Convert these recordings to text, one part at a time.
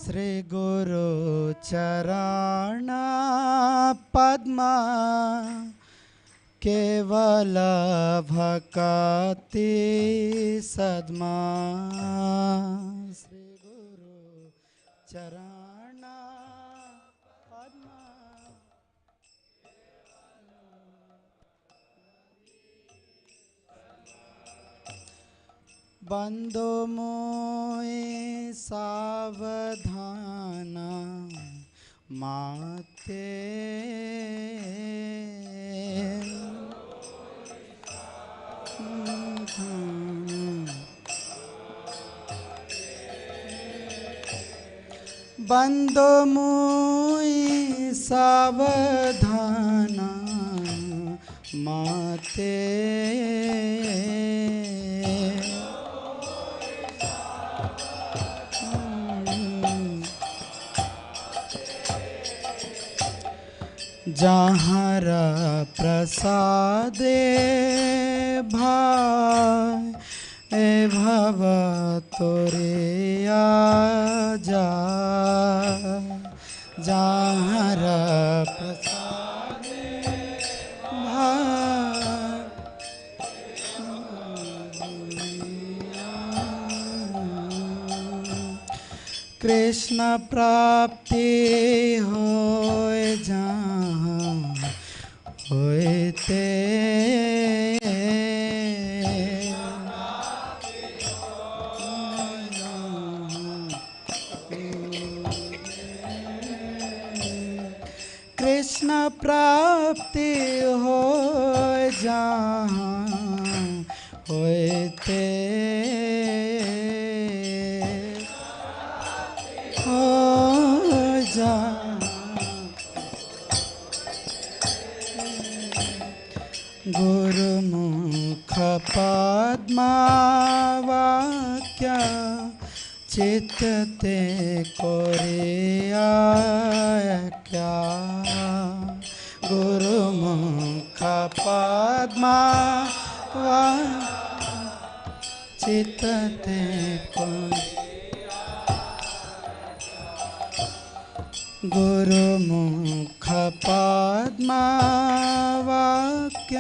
श्री गुरु चरण पद्मा केवल भक्ति सद्मा। श्री गुरु चरण पद्मा बंदो मोए सावधान माते बंदो मोए सावधान माते जहाँ प्रसादे भाई भव तोरे आजा। जहाँ प्रसादे भाई कृष्ण प्राप्ति होए जहाँ होते कृष्ण प्राप्ति हो जहाँ होते हो जा। गुरुमुख पद्मा वाक्य चित्ते कोरिया क्या। गुरुमुख पद्मा वाक्य चित्ते कोरिया। गुरुमुख पद्मा वाक्य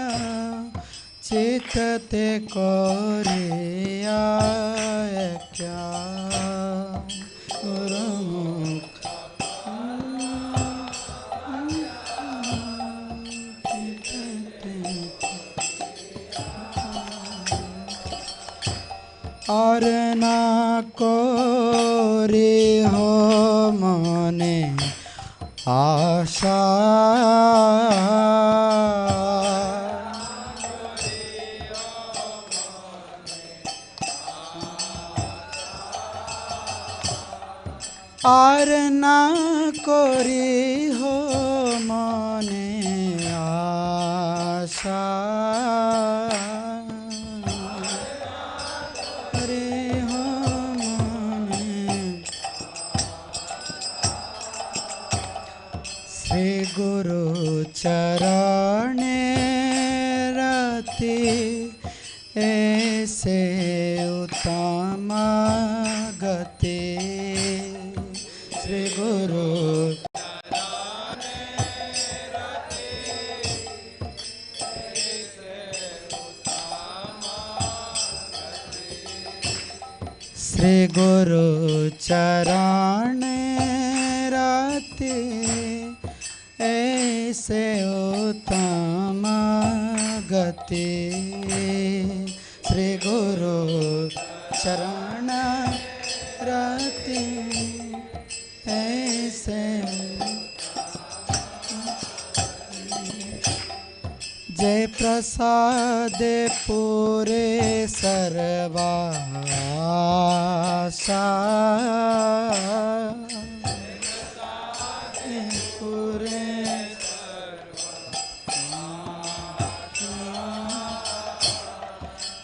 चित्ते कोरिया क्या। गुरुमुख और ना कोरी हो मने आशा। और ना कोरी हो मने आशा। रे हो मने श्री गुरु चरणे रति ऐसे उत्तम गति। श्री गुरु श्री गुरु चरण रति ऐसे उत्तम गति। श्री गुरु चरण रति ऐसे जय प्रसाद पूरे सर्वासा। पूरे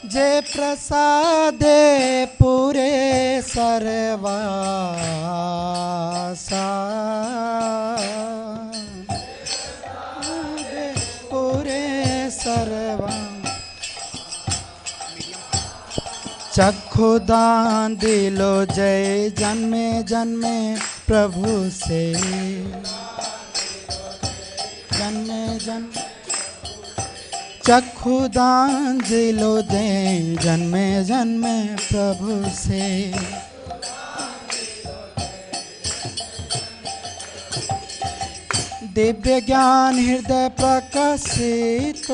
जय प्रसाद पूरे सर्वासा। चक्षुदान दिलो जय जन्मे जन्मे प्रभु से जन्म जन्म चक्षुदान दिलो दे जन्म जन्म प्रभु से दिव्य ज्ञान हृदय प्रकाशित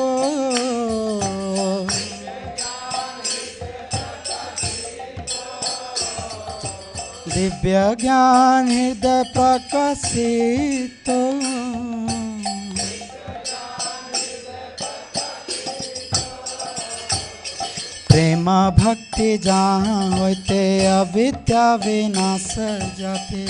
दिव्य ज्ञान हृदय प्रकाशित प्रेम भक्ति जहाँ होते अविद्या विनाश जाते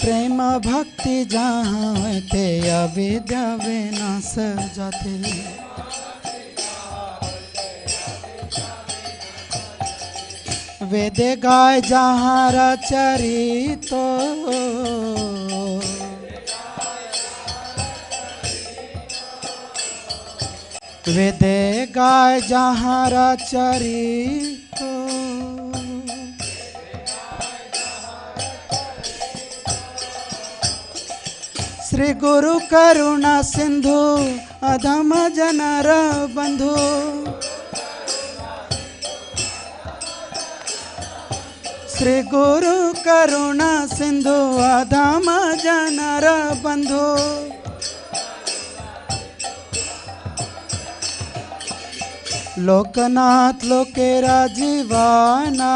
प्रेम भक्ति जहाँ होते अविद्या विनाश जाते वेद गाय जहाँ रचरित वेद गाय जहाँ रचरित श्री गुरु करुणा सिंधु अधम जनर बंधु श्री गुरु करुणा सिंधु अधम जनर बंधु लोकनाथ लोकेरा जीवाना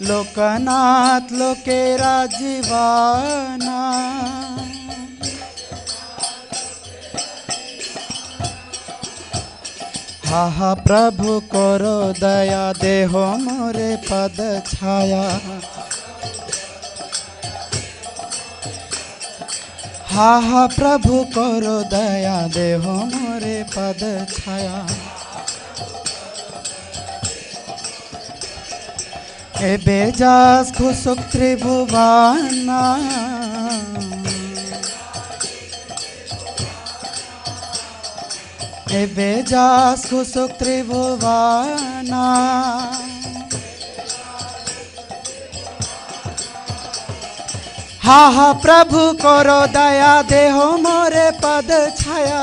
लोकनाथ लोकेरा जीवाना हा हा प्रभु करो दया देहो मोरे पद छाया हा हा प्रभु करो दया देहो मोरे पद छाया ए बेजास खुशुक त्रिभुवाना ए बेजास खुशुक त्रिभुवाना हा हा प्रभु करो दया देहो मोरे पद छाया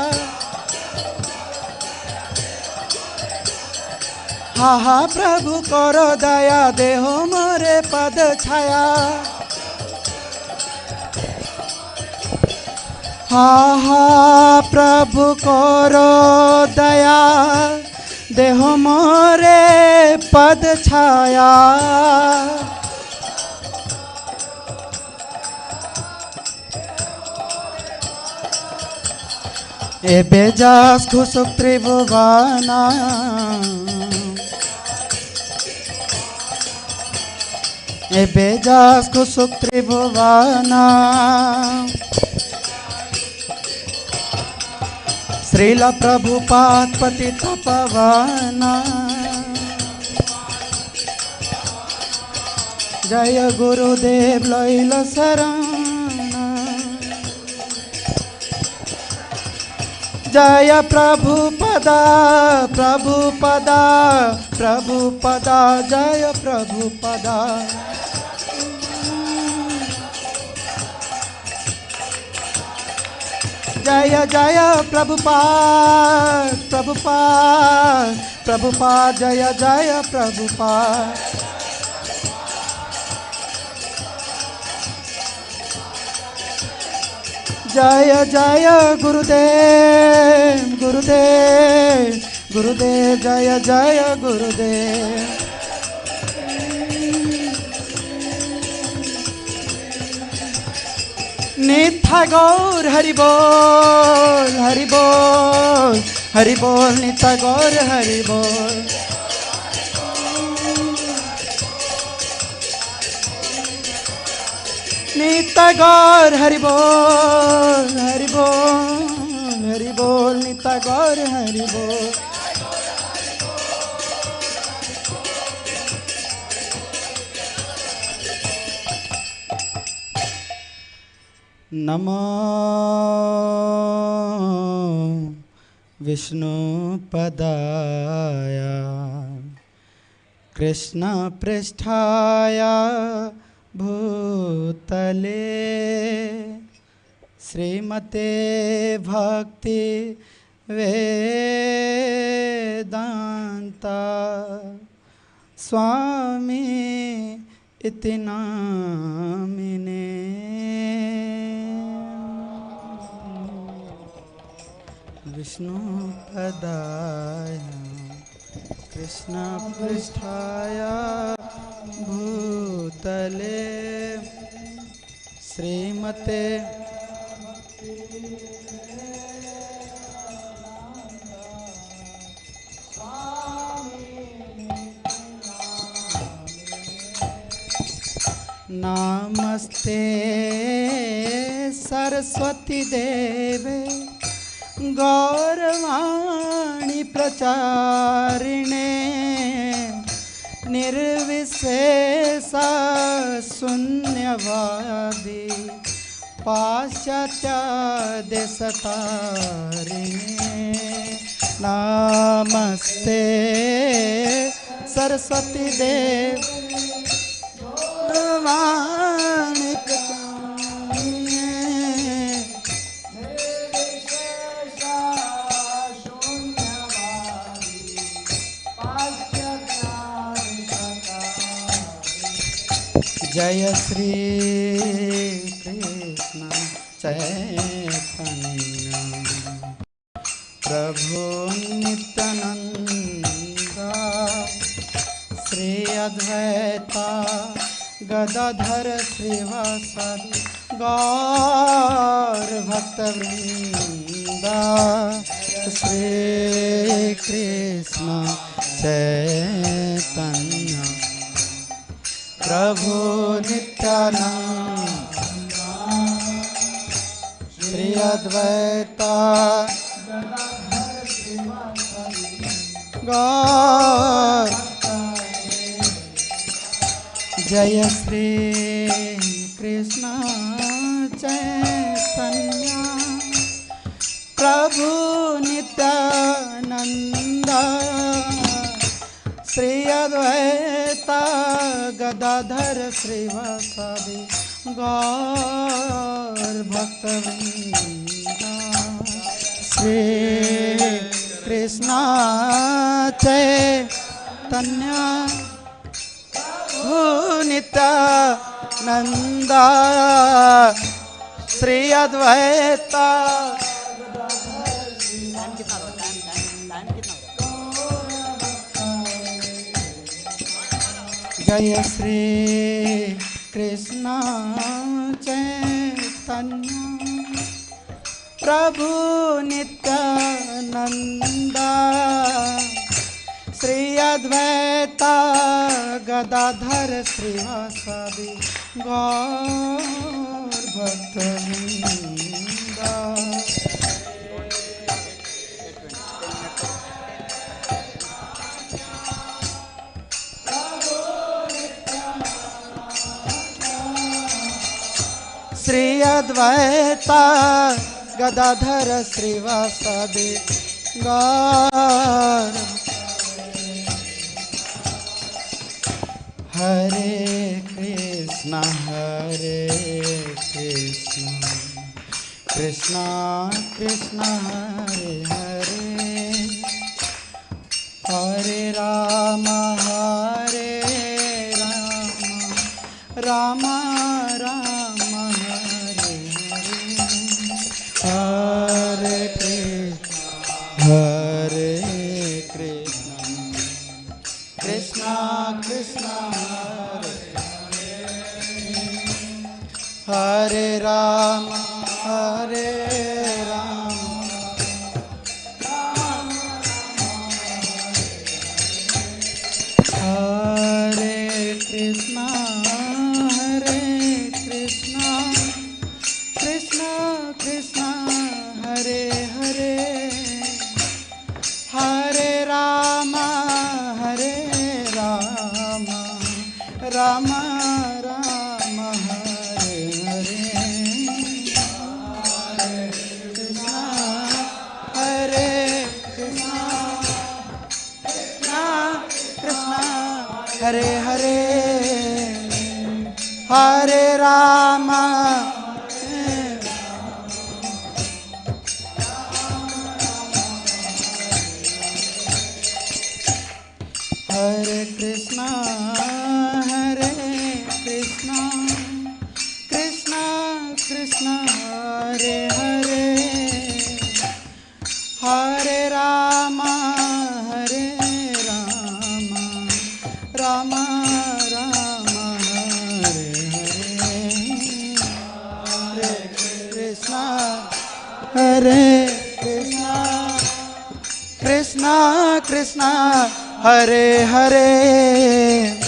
हा हा प्रभु करो दया देहो मोरे पद छाया हा हा प्रभु करो दया देहो मोरे पद छाया ए बेजास खुशुक त्रिभुवाना ए बेजास खुशुक त्रिभुवाना श्रीला प्रभुपाद पतित पावना जय गुरुदेव लैल शरण जय प्रभुपदा प्रभुपदा प्रभुपदा जय प्रभुपदा जय जय प्रभुपाद प्रभुपाद प्रभुपाद जय जय प्रभुपाद जय जय गुरुदेव गुरुदेव गुरुदेव जय जय गुरुदेव नित्य गौर हरि बोल हरि बोल हरि बोल नित्य गौर हरि बोल नित्य गौर हरि बोल हरि बोल हरि बोल नित्य गौर हरि बोल नमो विष्णुपदाय कृष्णपृष्ठाय भूतले श्रीमते भक्ति वेदांता स्वामी इति नामिने। विष्णुपदाय कृष्णपृष्ठाय भूतले श्रीमते नमस्ते सरस्वती देवे गौरवाणी प्रचारिणे निर्विशेषा शून्यवादी पाश्चात्य देशतारिणे। नमस्ते सरस्वती देव गौरवाणी जय श्री कृष्ण चैतन्य प्रभु नित्यानंद श्री अद्वैता गदाधर श्रीवासादि गौर भक्तवृंद। श्री कृष्ण चैतन्य प्रभु नित्यानंद श्री अद्वैता गौर। जय श्री कृष्ण चैतन्य प्रभु नित्यानंद श्री अद्वैता गदाधर श्रीवासादि गौर भक्तवृंद। श्री कृष्ण चैतन्य प्रभु नित्यानंद श्री अद्वैता जय श्री कृष्ण चैतन्य प्रभु नित्यानंद श्री अद्वैता गदाधर श्रीवासादि गौर भक्तवृंद। श्री अद्वैता गदाधर श्रीवासादि गौर। हरे कृष्ण कृष्ण कृष्ण हरे हरे हरे राम राम राम हरे हरे हरे कृष्ण कृष्ण कृष्ण हरे राम हरे राम हरे Krishna Krishna Krishna Hare Hare Hare Ram Ram Ram Hare Hare Hare Rama, Hare Krishna, Hare Krishna, Krishna Krishna, Hare Hare, Hare Rama, Hare Rama, Rama Rama, Hare Hare, Hare Krishna, Hare Krishna, Krishna Krishna, Hare Hare,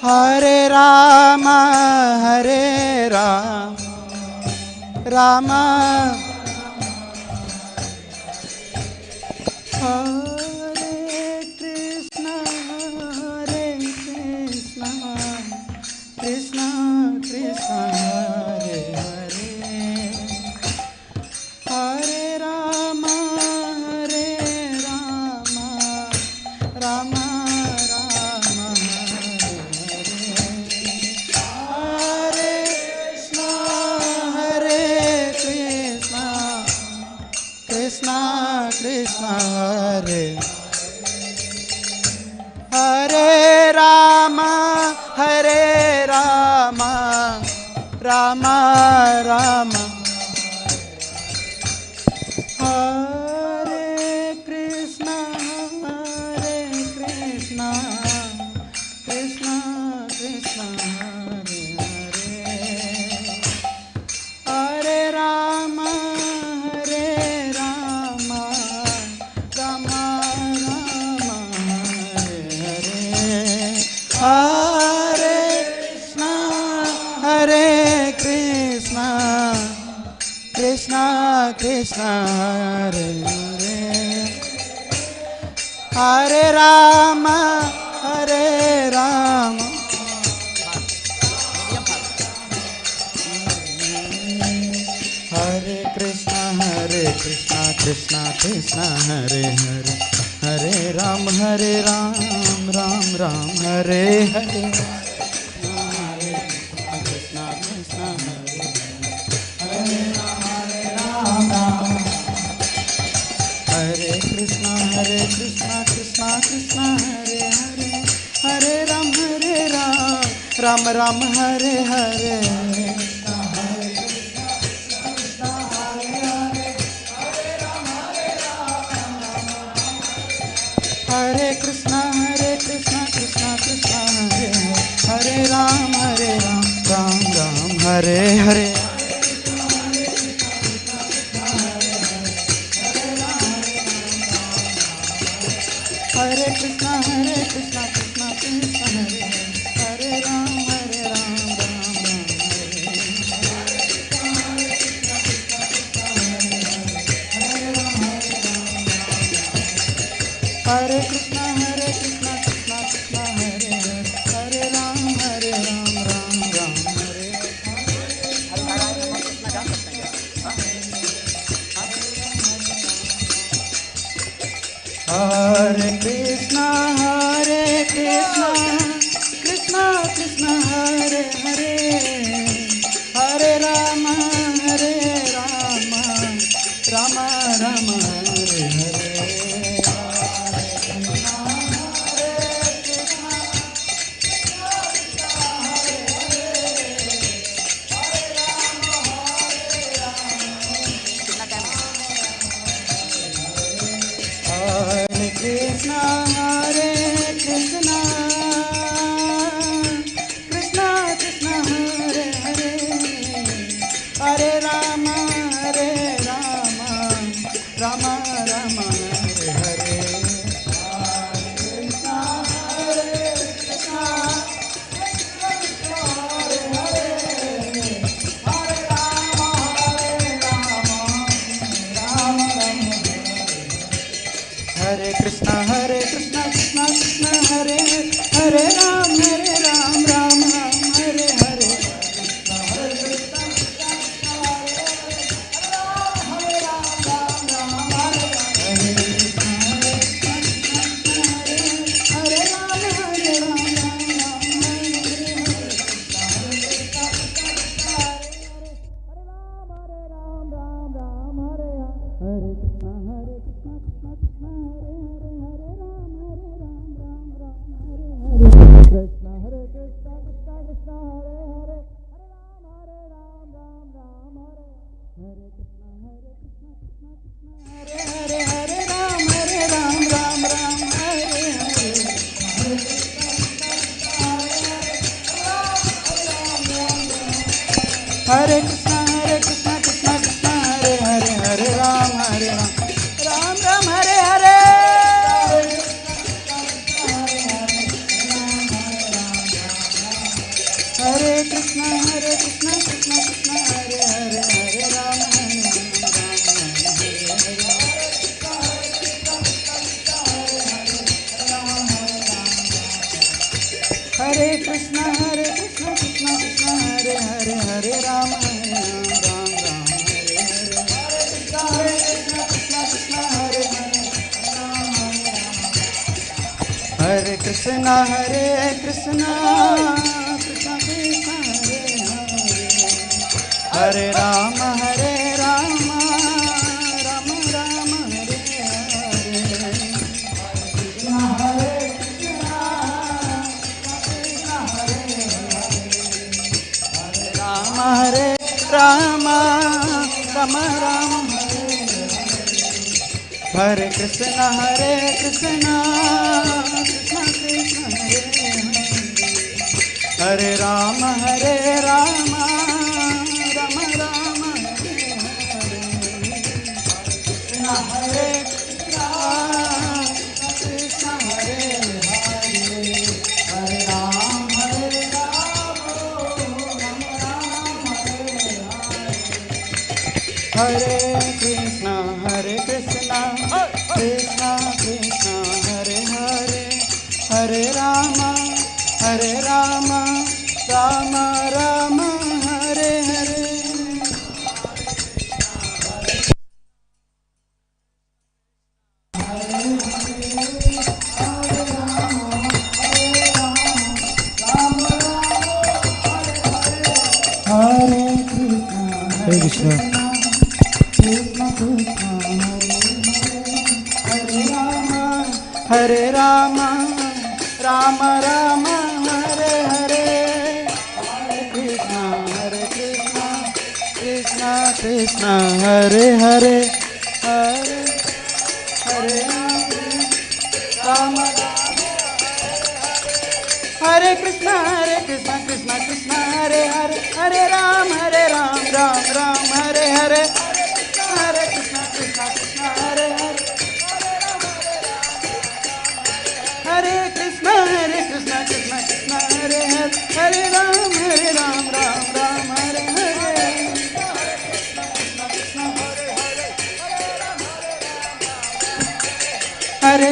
Hare Rama, Hare Rama, Rama, Hare Krishna, Hare Krishna, Krishna Krishna, Hare Hare, Hare Rama, Hare Rama, Rama Rama, Hare Hare, Krishna Krishna, Hare Hare Rama, Hare Rama, Rama Rama, Hare Krishna, Krishna Krishna, Hare Hare, Hare Rama, Hare Rama, Rama Rama, Hare Hare, Hare Krishna, Krishna Krishna, Hare Hare, Hare Rama, Hare Rama, Hare Krishna, Krishna Krishna, Hare Hare, Hare Ram, Ram Ram, Hare Hare, Hare Krishna, Krishna Hare Ram, Hare Krishna, Krishna Krishna, Hare Hare, Hare Ram, Ram Ram, Hare Hare, Hare Krishna, Krishna Krishna, Hare Hare, Hare Ram, Ram Ram, Hare Hare, Hare Krishna, Krishna Krishna, Hare Hare Ram, Ram Ram, Hare Krishna, Krishna Krishna, Hare Hare Ram, Ram Ram, Hare Hare Krishna, Krishna Krishna, Hare Hare, Hare Rama, Rama Rama, Hare Hare, Krishna, Krishna, Hare Krishna Krishna Krishna Hare Hare Hare Ram Ram Ram Hare Hare. Hare Krishna Krishna Krishna Hare Hare Hare Ram Hare Krishna Krishna Krishna Hare Hare Hare Ram Ram Ram Hare Hare. Hare Krishna Krishna Krishna Hare Hare. Hare Rama Rama Rama Hare Hare. Hare Rama Rama Rama Hare Krishna Krishna Krishna Hare Hare. Hare Rama Rama Rama Rama Hare Hare. Hare Krishna Krishna Hare Hare. Hare Rama Hare Krishna Krishna Krishna Hare Hare. Hare Rama Rama Rama Hare Hare. Hare Krishna Hare Rama Rama Rama Hare Hare. Hare Krishna Krishna Krishna Hare Hare. Hare Hare Rama Hare Krishna Krishna Krishna Hare Hare. Hare Ram Ram Ram Hare Hare. Hare Krishna Krishna Hare Hare. Hare Krishna Krishna Krishna Hare Hare. Hare Ram Ram Ram Hare Hare. Hare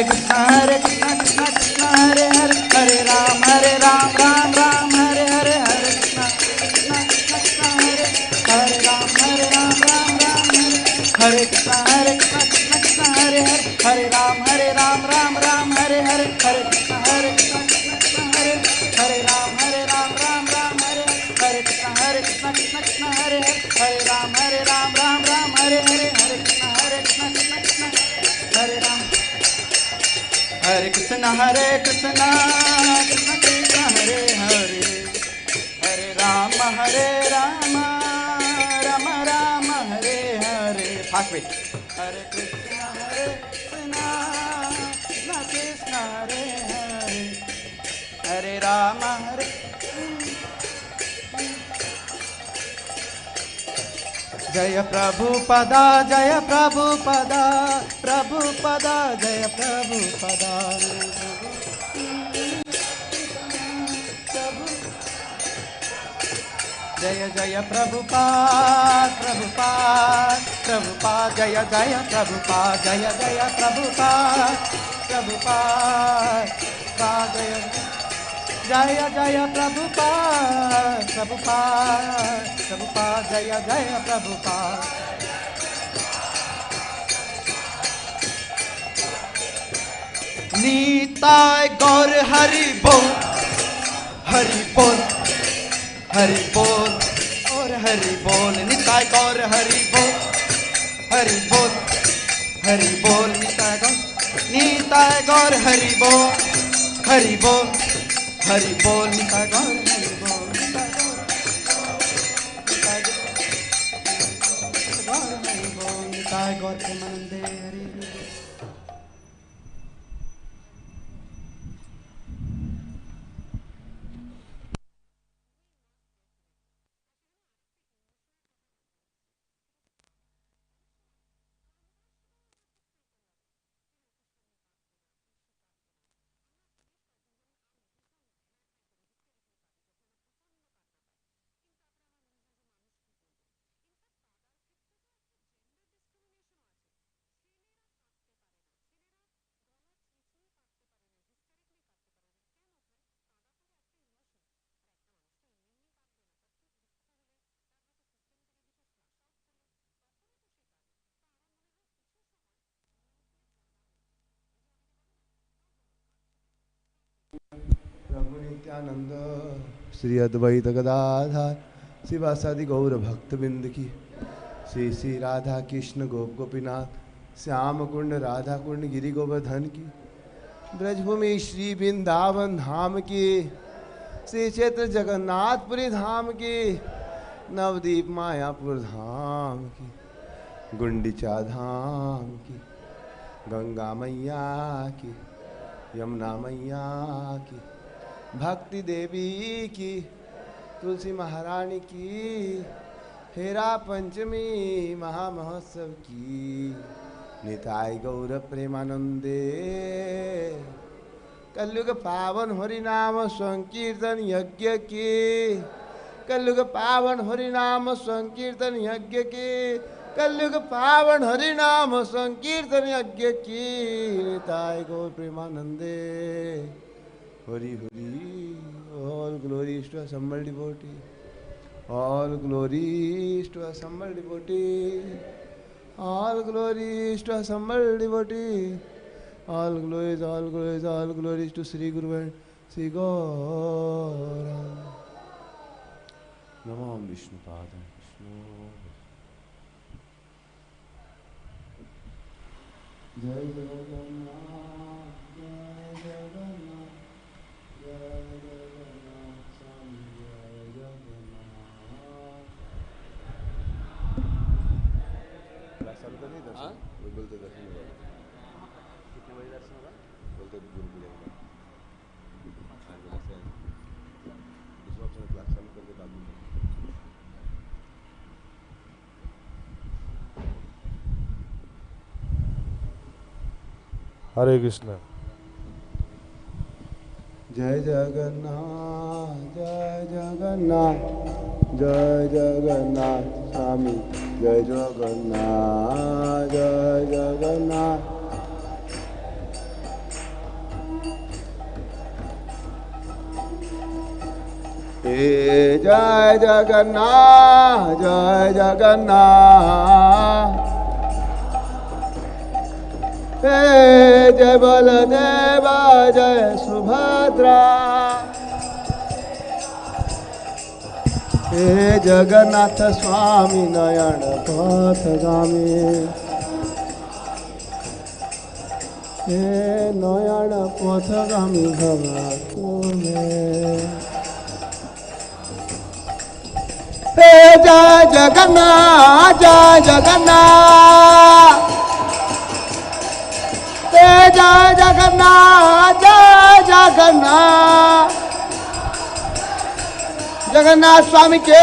Krishna Krishna Krishna Hare Hare. Hare Ram Ram Ram Hare Hare. Hare Krishna Krishna Hare Hare. Hare Ram Ram Ram Hare Hare. Hare Krishna Krishna Hare. Hare Ram Ram Ram Hare. Hare Krishna Krishna Hare Hare. Hare Ram Ram Hare Hare. Hare Krishna Krishna Hare. Hare Ram Ram Hare. Hare Krishna Krishna Hare Hare. Hare Ram Ram Hare Hare. Hare Krishna Krishna Hare Ram. Hare Krishna Krishna Krishna Hare Hare. Hare Rama Rama Rama Hare Hare. Fast beat. Hare Krishna Krishna Krishna Hare Hare. Hare Rama Hare. Jaya Prabhupada Jaya Prabhupada Prabhupada Jaya Prabhupada. Jaya Jaya Prabhupada Prabhupada Prabhupada Jaya Jaya Prabhupada Jaya Jaya Prabhupada Prabhupada Jaya Jaya Prabhupada Prabhupada Prabhupada Jaya Jaya Prabhupada. Nitai Gaur Hari Bol Hari Bol Hari Bol Aur Hari Bol. Nitai Gaur Hari Bol Hari Bol Hari Bol. Nitai Gaur Hari Bol Hari Bol Hari Bol. Nitai Gaur Hari Bol Nitai Gaur Nitai गौर प्रेमानंदे हरि हरि। प्रभु नित्यानंद श्री अद्वैत गदाधर शिवासादि गौर भक्त बिंद की श्री श्री राधा कृष्ण गोप गोपीनाथ श्याम कुंड राधा कुंड गिरि गोवर्धन की ब्रजभूमि श्री वृंदावन धाम की श्री क्षेत्र जगन्नाथपुरी धाम की नवदीप मायापुर धाम की गुंडीचा धाम की गंगा मैया की यमुना मैया की भक्ति देवी की तुलसी महारानी की हेरा पंचमी महामहोत्सव की निताय गौर प्रेमानंदे कलयुग पावन हरि नाम संकीर्तन यज्ञ की कलयुग पावन हरि नाम संकीर्तन यज्ञ की कलयुग पावन हरि नाम संकीर्तन यज्ञ की निताय गौर प्रेमानंदे Hari Hari. All glories to assembled devotee. All glories to assembled devotee. All glories to assembled devotee. All glories, all glories, all glories to Sri Guru and Sri Gaurang. Namo Vishnu Padam Vishnu. Jai Jagannath, Jai Jagannath, Jai Jagannath, Swami Jai Jagannath. दर्शन तो नहीं दर्शन वो बोलते दर्शन होगा कितने बजे दर्शन होगा बोलते गुरु पूजा होगा दूसरा ऑप्शन क्लास चालू करके बाद में हरे कृष्ण। जय जगन्नाथ जय जगन्नाथ जय जगन्नाथ स्वामी जय जगन्नाथ जय जगन्नाथ। हे जय जगन्नाथ जय जगन्नाथ हे जय बलदेवा जय सुभद्रा हे जगन्नाथ स्वामी नयन पथगामी हे नयन पथगामी भवा तुम्हें हे जय जगन्नाथ जय जगन्नाथ जय जगन्नाथ जय जगन्नाथ जगन्नाथ स्वामी के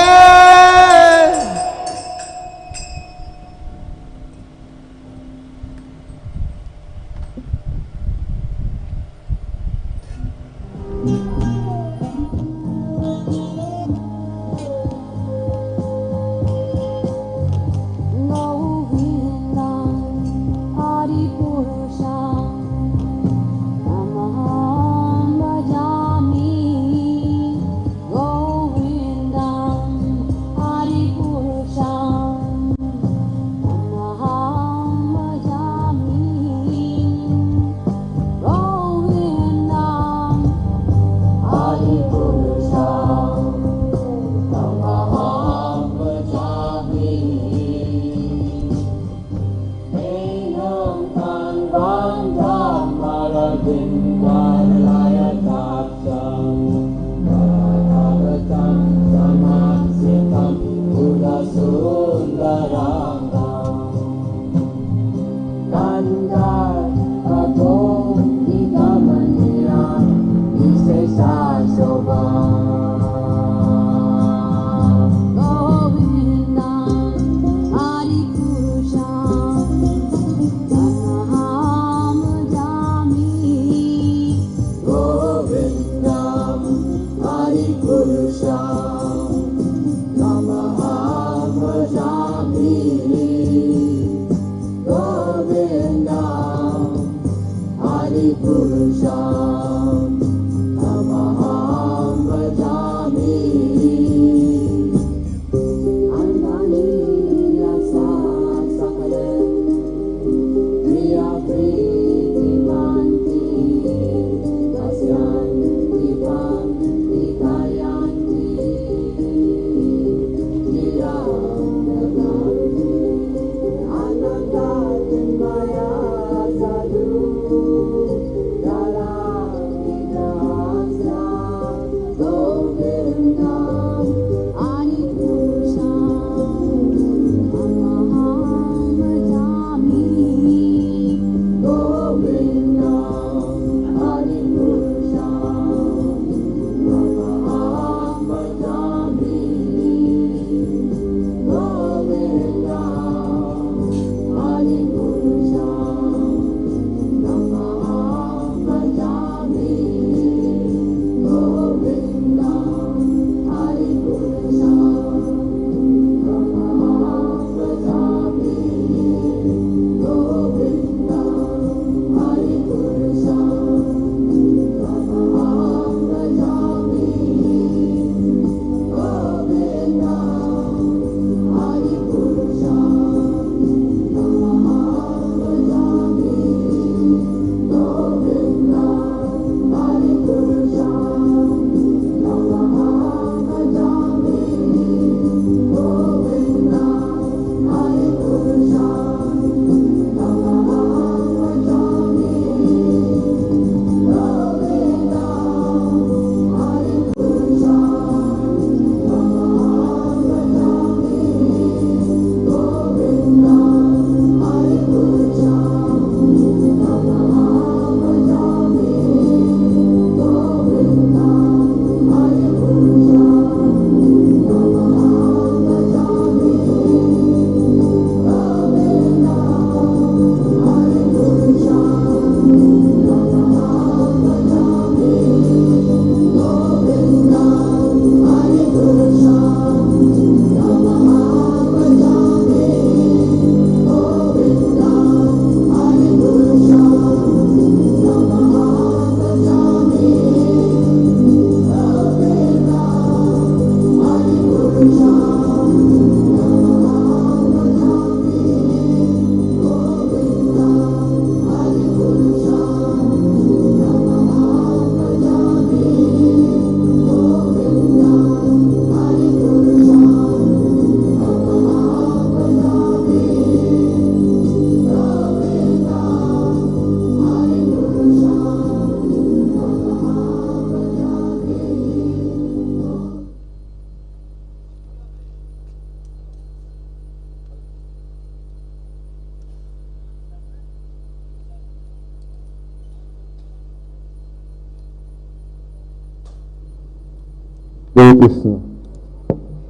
Hare Krishna.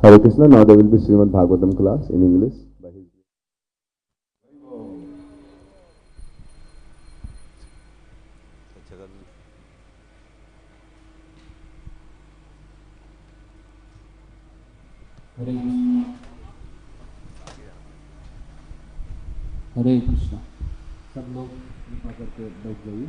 Hare Krishna. Now there will be Srimad Bhagavatam class in English. By his हरे कृष्ण हरे कृष्ण। सब लोग कृपा करके बैठ जाइए।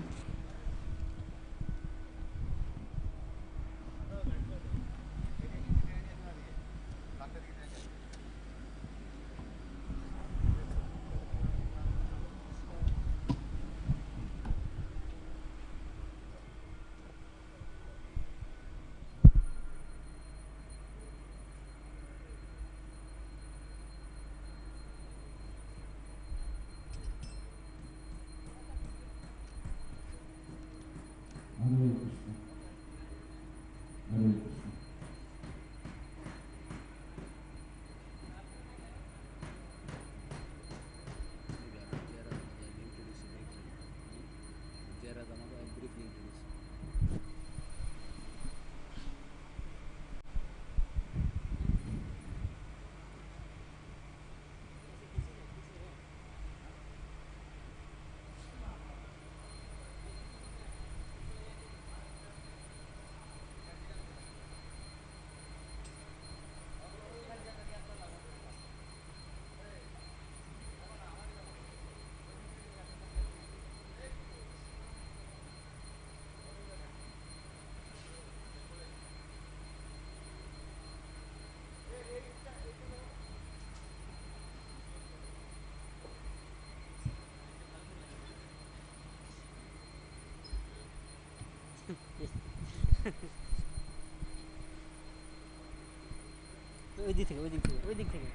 ওই দিক থেকে ওই দিক থেকে ওই দিক থেকে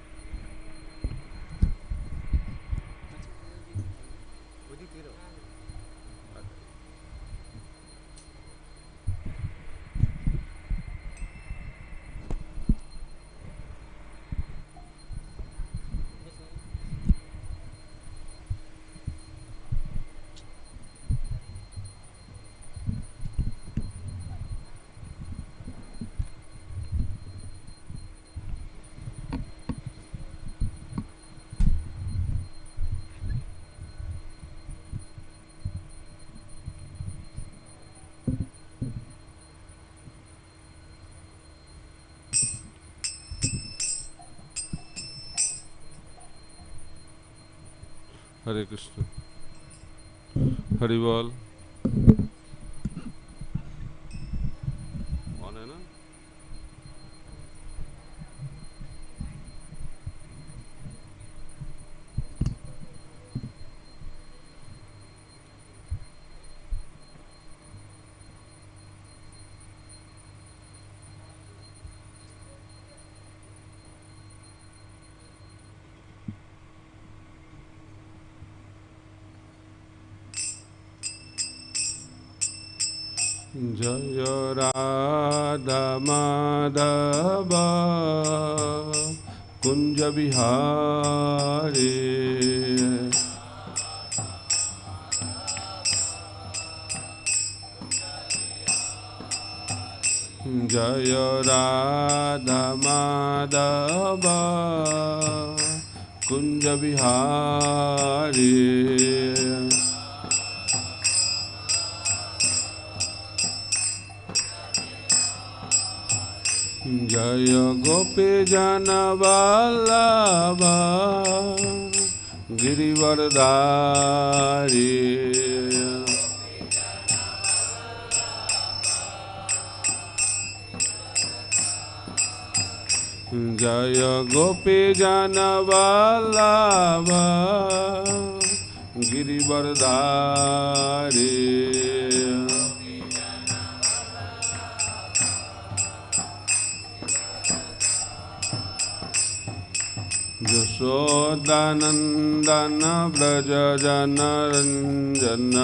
हरे कृष्ण हरि बोल ऑन है ना जय राधा माधव कुंज बिहारी जय राधा माधव कुंज बिहारी जय गोपी जन वल्लभ गिरिवरधारी जय गोपी जन वल्लभ गिरिवरधारी यशोदानंदन व्रज जन रंजन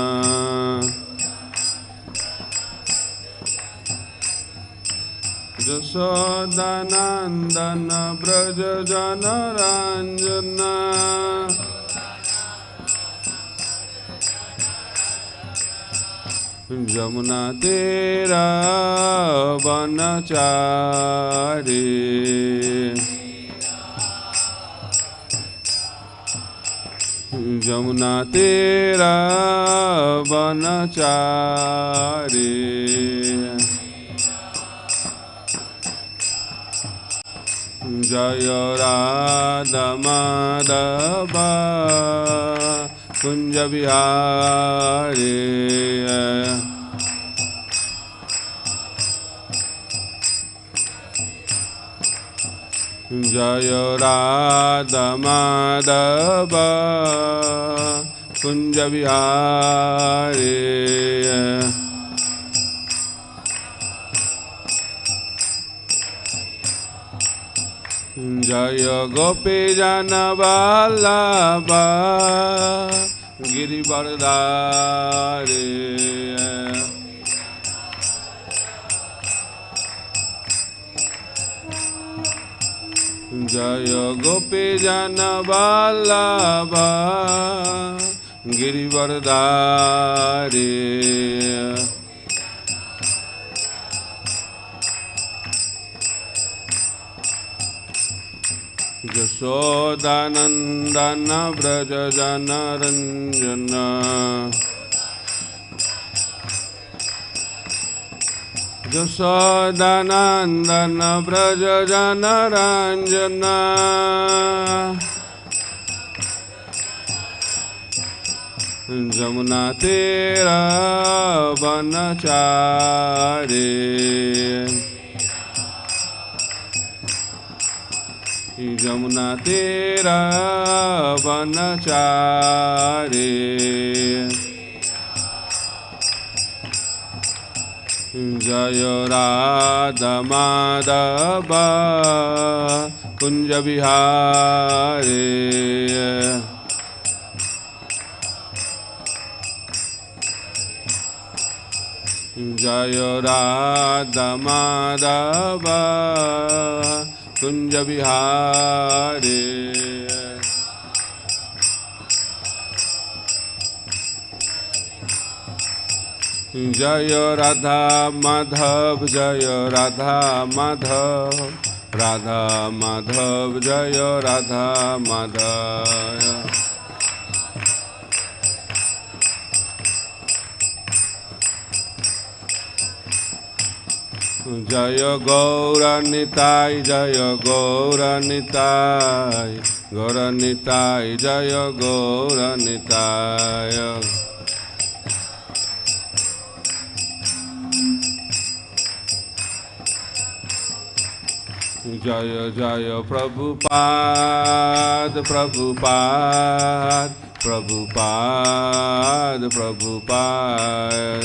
यशोदानंदन व्रज जन रंजन जमुना तेरा वनचारी जमुना तेरा वनचारी जय राधा माधव कुंज बिहारी जय राधा माधव कुंज बिहारी जय गोपी जन वल्लभ गिरिवरधारी जय गोपी जन वल्लभ गिरिवरधारी यशोदानंदन व्रज जन रंजन यशोदानंदन व्रज जन रंजन जमुना तेरा वनचारी जमुना तेरा वनचारी Jaya Radha Madhava Kunja Bihari Jaya Radha Madhava Kunja Bihari Jaya Radha Madhav Jaya Radha Madhav Radha Madhav Jaya Radha Madhav Jaya Gaura Nitai Jaya Gaura Nitai Gaura Nitai Jaya Gaura Nitai Jaya Jaya Prabhupada Prabhupada Prabhupada Prabhupada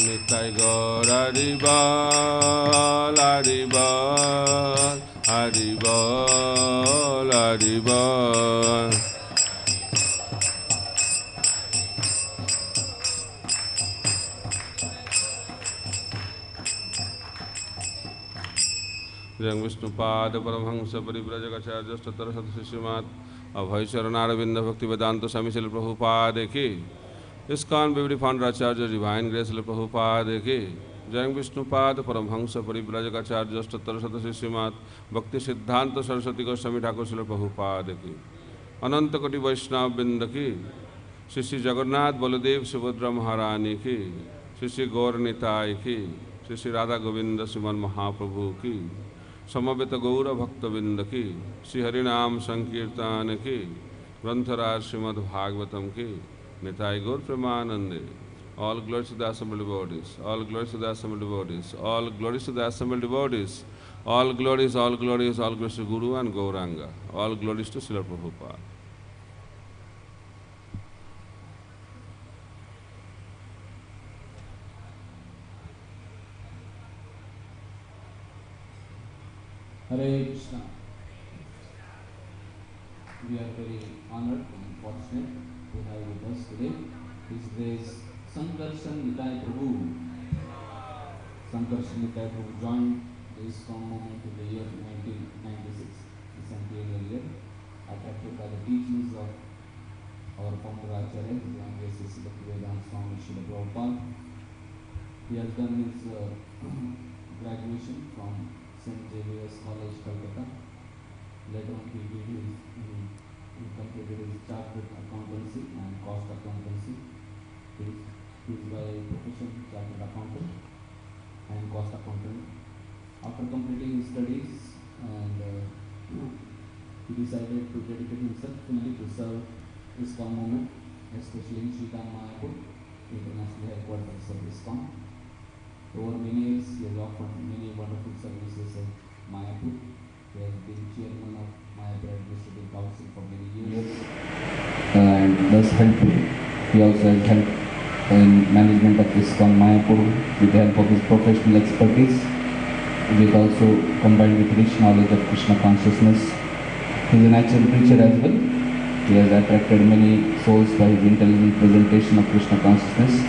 Nitai Gaur Haribol Haribol Haribol Haribol Jai Vishnupada Paramhamsa Parivrajagacharya Statara Sadhya Srimad Abhay Charanaravinda Bhakti Vedanta Swami Srila Prabhupada ki ISKCON Beauty Founder Acharya Divine Grace Srila Prabhupada ki Jai Vishnupada Paramhamsa Parivrajagacharya Statara Sadhya Srimad Bhakti Siddhanta Saraswati Goswami Thakur Srila Prabhupada ki Ananta Koti Vaishnava Binda ki Shri Jagannath Baladev Subhadra Maharani ki Shri Gaur Nitai ki Shri Radha Govinda Sriman Mahaprabhu ki Samaveta Gaura Bhakta Binda ki Shri Harinam Sankirtan ki Grantharaj Srimad Bhagavatam ki Nitai Gaur Premanande. All glories to the assembled devotees. All glories to the assembled devotees. All glories to the assembled devotees. All glories, all glories, all glories to Guru and Gauranga. All glories to Srila Prabhupada. Hare Krishna. We are very honored and fortunate to have with us today His Grace Sankarshan Nitai Prabhu. Sankarshan Nitai Prabhu joined the ISKCON movement in the year 1996, the centennial year, attracted by the teachings of our founder Acharya, Divine Grace Srila Swami Srila Prabhupada. He has done his graduation from St. Xavier's College, Kolkata. Later on, he completed his chartered accountancy and cost accountancy. He is by profession chartered accountant and cost accountant. After completing his studies, and he decided to dedicate himself fully to serve ISKCON movement, especially in Srila Mayapur, international headquarters of ISKCON. Over many years, he has offered many wonderful services at Mayapur. He has been chairman of Mayapur Administrative Council for many years and thus helped. He also has helped in management of ISKCON Mayapur with the help of his professional expertise, with also combined with rich knowledge of Krishna consciousness. He is a natural preacher as well. He has attracted many souls by his intelligent presentation of Krishna consciousness.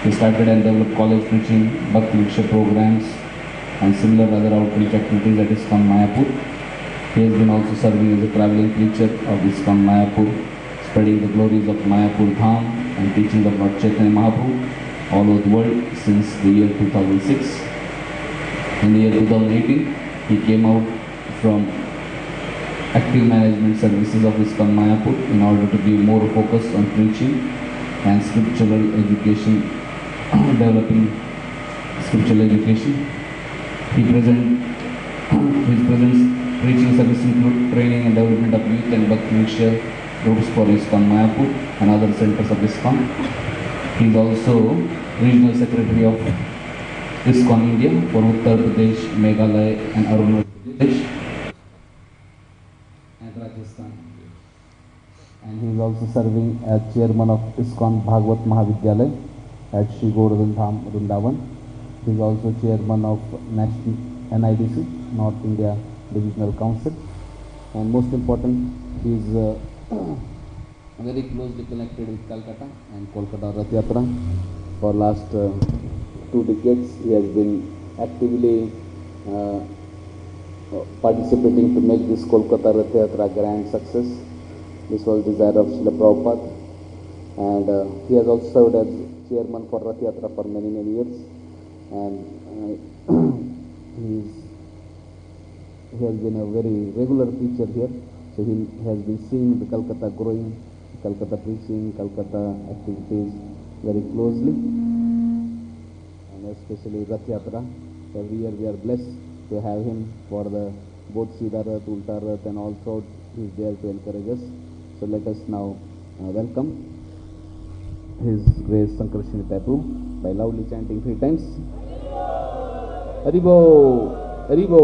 He started and developed college preaching, Bhakti Viksha programs, and similar other outreach activities at ISKCON Mayapur. He has been also serving as a traveling preacher of ISKCON Mayapur, spreading the glories of Mayapur Dham and teaching of Lord Chaitanya Mahaprabhu all over the world since the year 2006. In the year 2018, he came out from active management services of ISKCON Mayapur in order to give more focus on preaching and scriptural education, developing scriptural education. His present preaching service include training and development of youth and Bhakti Viksha groups for ISKCON Mayapur and other centers of ISKCON. He is also regional secretary of ISKCON India for Uttar Pradesh, Meghalaya and Arunachal Pradesh and Rajasthan. and he is also serving as chairman of ISKCON Bhagavat Mahavidyalaya at Sri Govardhan Dham, Vrindavan. He is also chairman of National NIDC, North India Divisional Council, and most important, he is very closely connected with Kolkata and Kolkata Rathayatra. For last 2 decades, he has been actively participating to make this Kolkata Rathayatra grand success. This was desire of Srila Prabhupada, and he has also served as chairman for Rathayatra for many years, and he has been a very regular preacher here. So he has been seeing the Kolkata growing, Kolkata preaching, Kolkata activities very closely, and especially Rathayatra. Every year we are blessed to have him for the both Siddha Rath, Ulta Rath, and all throughout he is there to encourage us. So let us now welcome His Grace Sankarshan Prabhu by loudly chanting 3 times. Haribo, Haribo.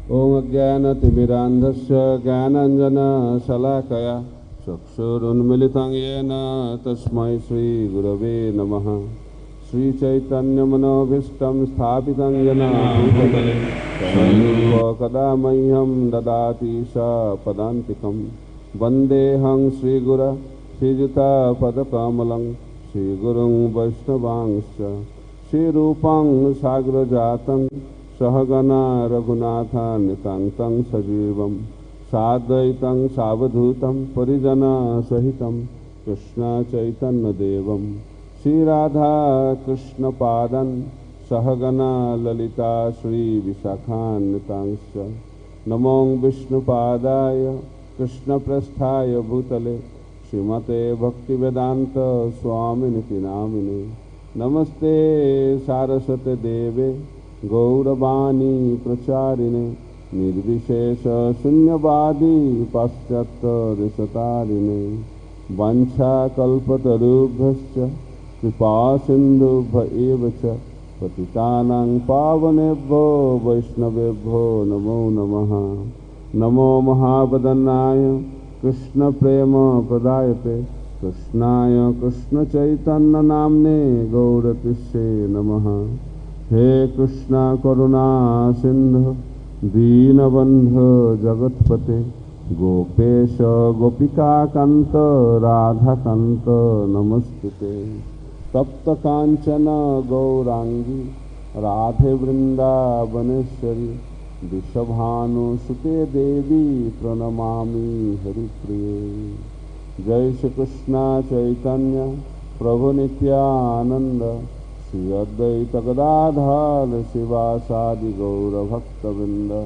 Om Jnanatimirandhasya Jnananjana Shalakaya Chakshurunmilitam Yena Tasmai Shri Gurave Namaha. Sri Chaitanya Manobhishtam Sthapitam Yena Bhutale Swarupa Kadamayyam Dadati Sa Padantikam Vandeham Sri Gura Srijuta Padakamalam Sri Gurung Vaishnavangscha Sri Rupam Sagrajatam Sahagana Raghunatha Nitantang Sajivam Sadvaitam Savadhutam Parijana Sahitam Krishna Chaitanya Devam Sri Radha Krishna Padan Sahagana Lalita Sri Visakhan Nitangscha Namong Vishnu Padaya Krishna Prasthaya Bhutale Srimate Bhaktivedanta Swaminiti Namini Namaste Saraswate Deve Gauravani Pracharine Nirvishesha Shunyavadi Paschatya Risatarine Vancha Kalpatarubhascha Kripa Sindhubha Evacha Patitanang Pavanebho Vaishnavebho Namo Namaha Namo Mahabhadanaya Krishna Prema Pradayate Krishnaya Krishna Chaitanya Namne Gauratishe Namaha He Krishna Karuna Sindhu Deenabandhu Jagatpate Gopesha Gopika Kanta Radha Kanta Namastute Tapta Kanchana Gaurangi Radhe Vrindavaneshwari Vishabhanu Sute Devi Pranamami Haripriye Jai Shri Krishna Chaitanya Prabhu Nityananda Shri Advaita Gadadhar Sivasadi Gaura Bhakta Vrinda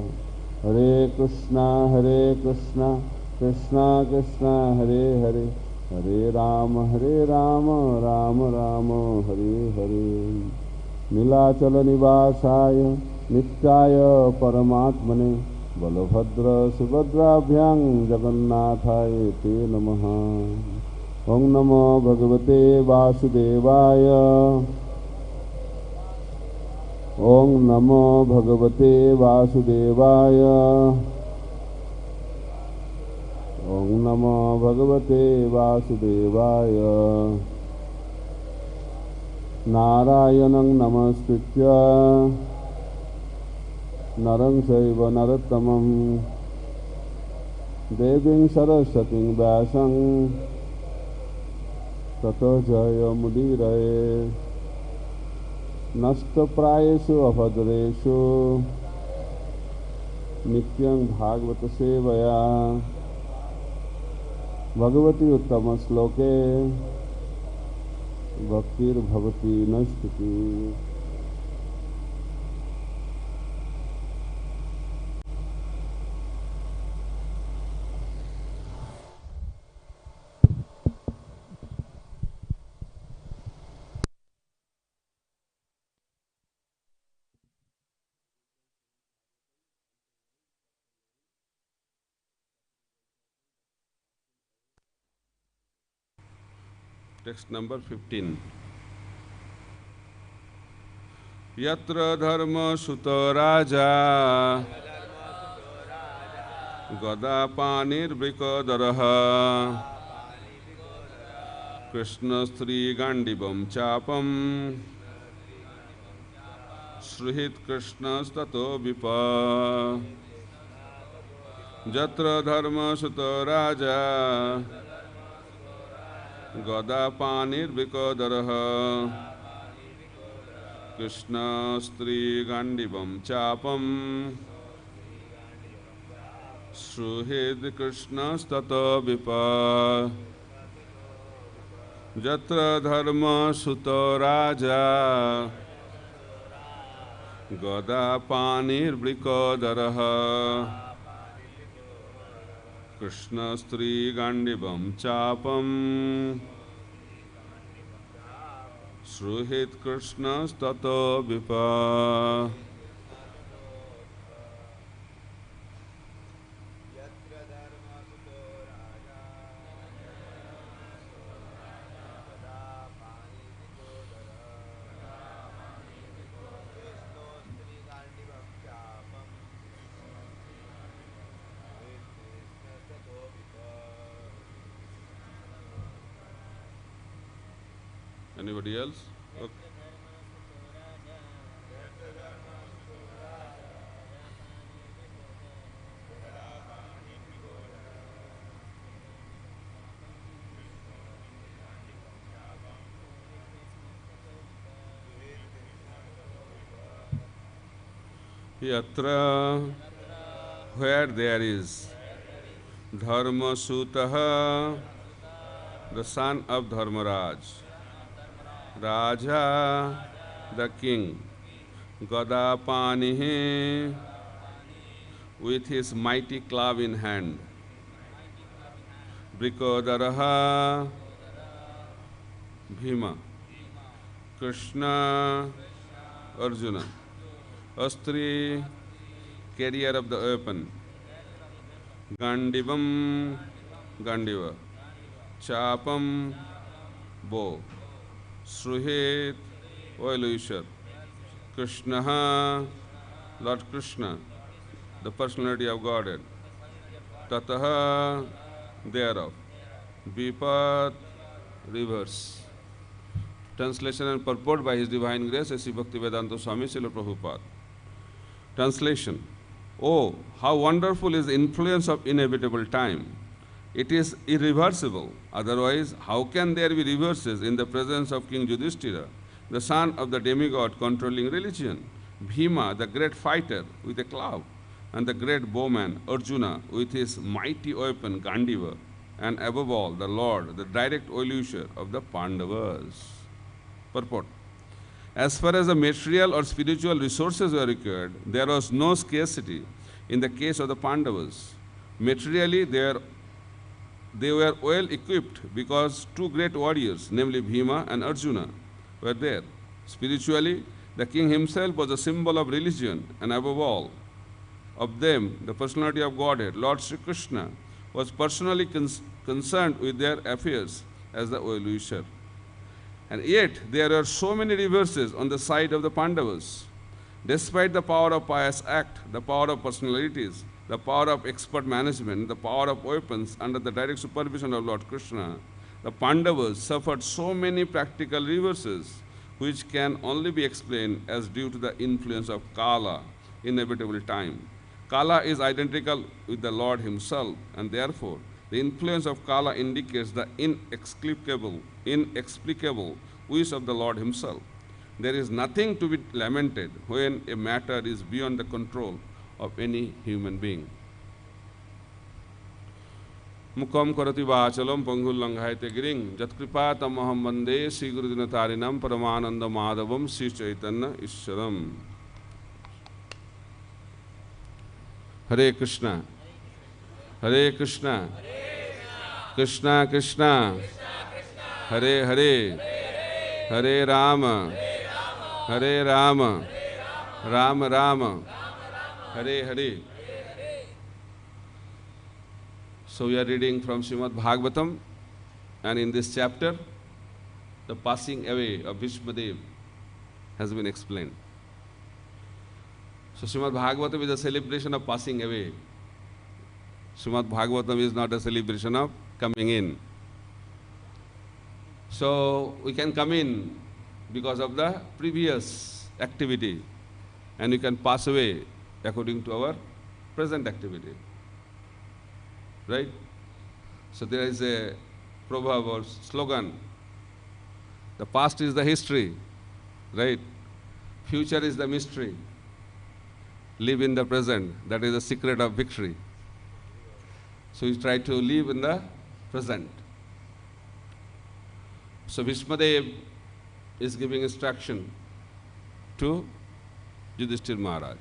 Hare Krishna Krishna Krishna Hare Hare Hare Rama Rama Rama Hare Hare Nilachala Nivasaya Nityaya Paramatmane Balabhadra Subhadrabhyang Jagannathaya Te Namaha Om Namo Bhagavate Vasudevaya Om Namo Bhagavate Vasudevaya Om Namo Bhagavate Vasudevaya Narayanang Namaskritya Narang Saiva Narottamam Deving Saraswating Vyasang Tato Jaya Mudiraye Nasta Prayesu Abhadreshu Nityang Bhagavata Sevaya Bhagavati Uttama Sloke Bhaktir Bhavati Nastiti. Text number 15. Yatra dharma sutta raja गदापाणिर्वृकोदरः कृष्णस्त्रीगाण्डिवं चापम् श्रुहित्कृष्णस्ततो विप जत्र धर्मसुतो राजा गदापाणिर्वृकोदरः कृष्णस्त्रीगाण्डिवं चापम् श्रुहित्कृष्णस्ततो विप जत्र धर्मसुतो राजा गदापाणिर्वृकोदरः कृष्णस्त्रीगाण्डिवं चापम् श्रुहित्कृष्णस्ततो विप Anybody else? Okay. Yatra, where there is Dharma Sutaha, the son of Dharmaraj, Raja, the king, Gadapanihi, with his mighty club in hand, Brikodaraha, Bhima, Krishna, Arjuna, Astri, carrier of the weapon, Gandivam, Gandiva, Chapam, bow, Sruhit, well-wisher, Krishna, Lord Krishna, the personality of Godhead, Tataha, thereof, Vipat, reverse. Translation and purport by His Divine Grace, A.C. Bhaktivedanta Swami Srila Prabhupada. Translation. Oh, how wonderful is the influence of inevitable time. It is irreversible. Otherwise, how can there be reverses in the presence of King Yudhishthira, the son of the demigod controlling religion, Bhima, the great fighter with a club, and the great bowman, Arjuna, with his mighty weapon, Gandiva, and above all, the Lord, the direct well-wisher of the Pandavas. Purport. As far as the material or spiritual resources were required, there was no scarcity in the case of the Pandavas. Materially, they were well equipped because two great warriors, namely Bhima and Arjuna, were there. Spiritually, the king himself was a symbol of religion, and above all of them, the personality of Godhead, Lord Sri Krishna, was personally concerned with their affairs as the well-wisher. And yet, there are so many reverses on the side of the Pandavas. Despite the power of pious act, the power of personalities, the power of expert management, the power of weapons under the direct supervision of Lord Krishna, the Pandavas suffered so many practical reverses, which can only be explained as due to the influence of Kala, inevitable time. Kala is identical with the Lord himself, and therefore, the influence of Kala indicates the inexplicable wish of the Lord himself. There is nothing to be lamented when a matter is beyond the control of any human being. Mukam karati vachalam pangul langhaite giring jatkripa tamaham vande Sri Gurudinatarinam Paramananda Madhavam Sri Chaitanya Ishwaram. Hare Krishna, Hare Krishna, Krishna Krishna, Hare Hare, Hare Rama, Hare Rama, Rama Rama, Hare Hare. So we are reading from Srimad Bhagavatam, and in this chapter, the passing away of Bhishmadev has been explained. So Srimad Bhagavatam is a celebration of passing away. Srimad Bhagavatam is not a celebration of coming in. So we can come in because of the previous activity, and we can pass away according to our present activity. Right? So there is a proverb or slogan. The past is the history, right? Future is the mystery. Live in the present. That is the secret of victory. So we try to live in the present. So Bhishmadev is giving instruction to Yudhishthira Maharaj,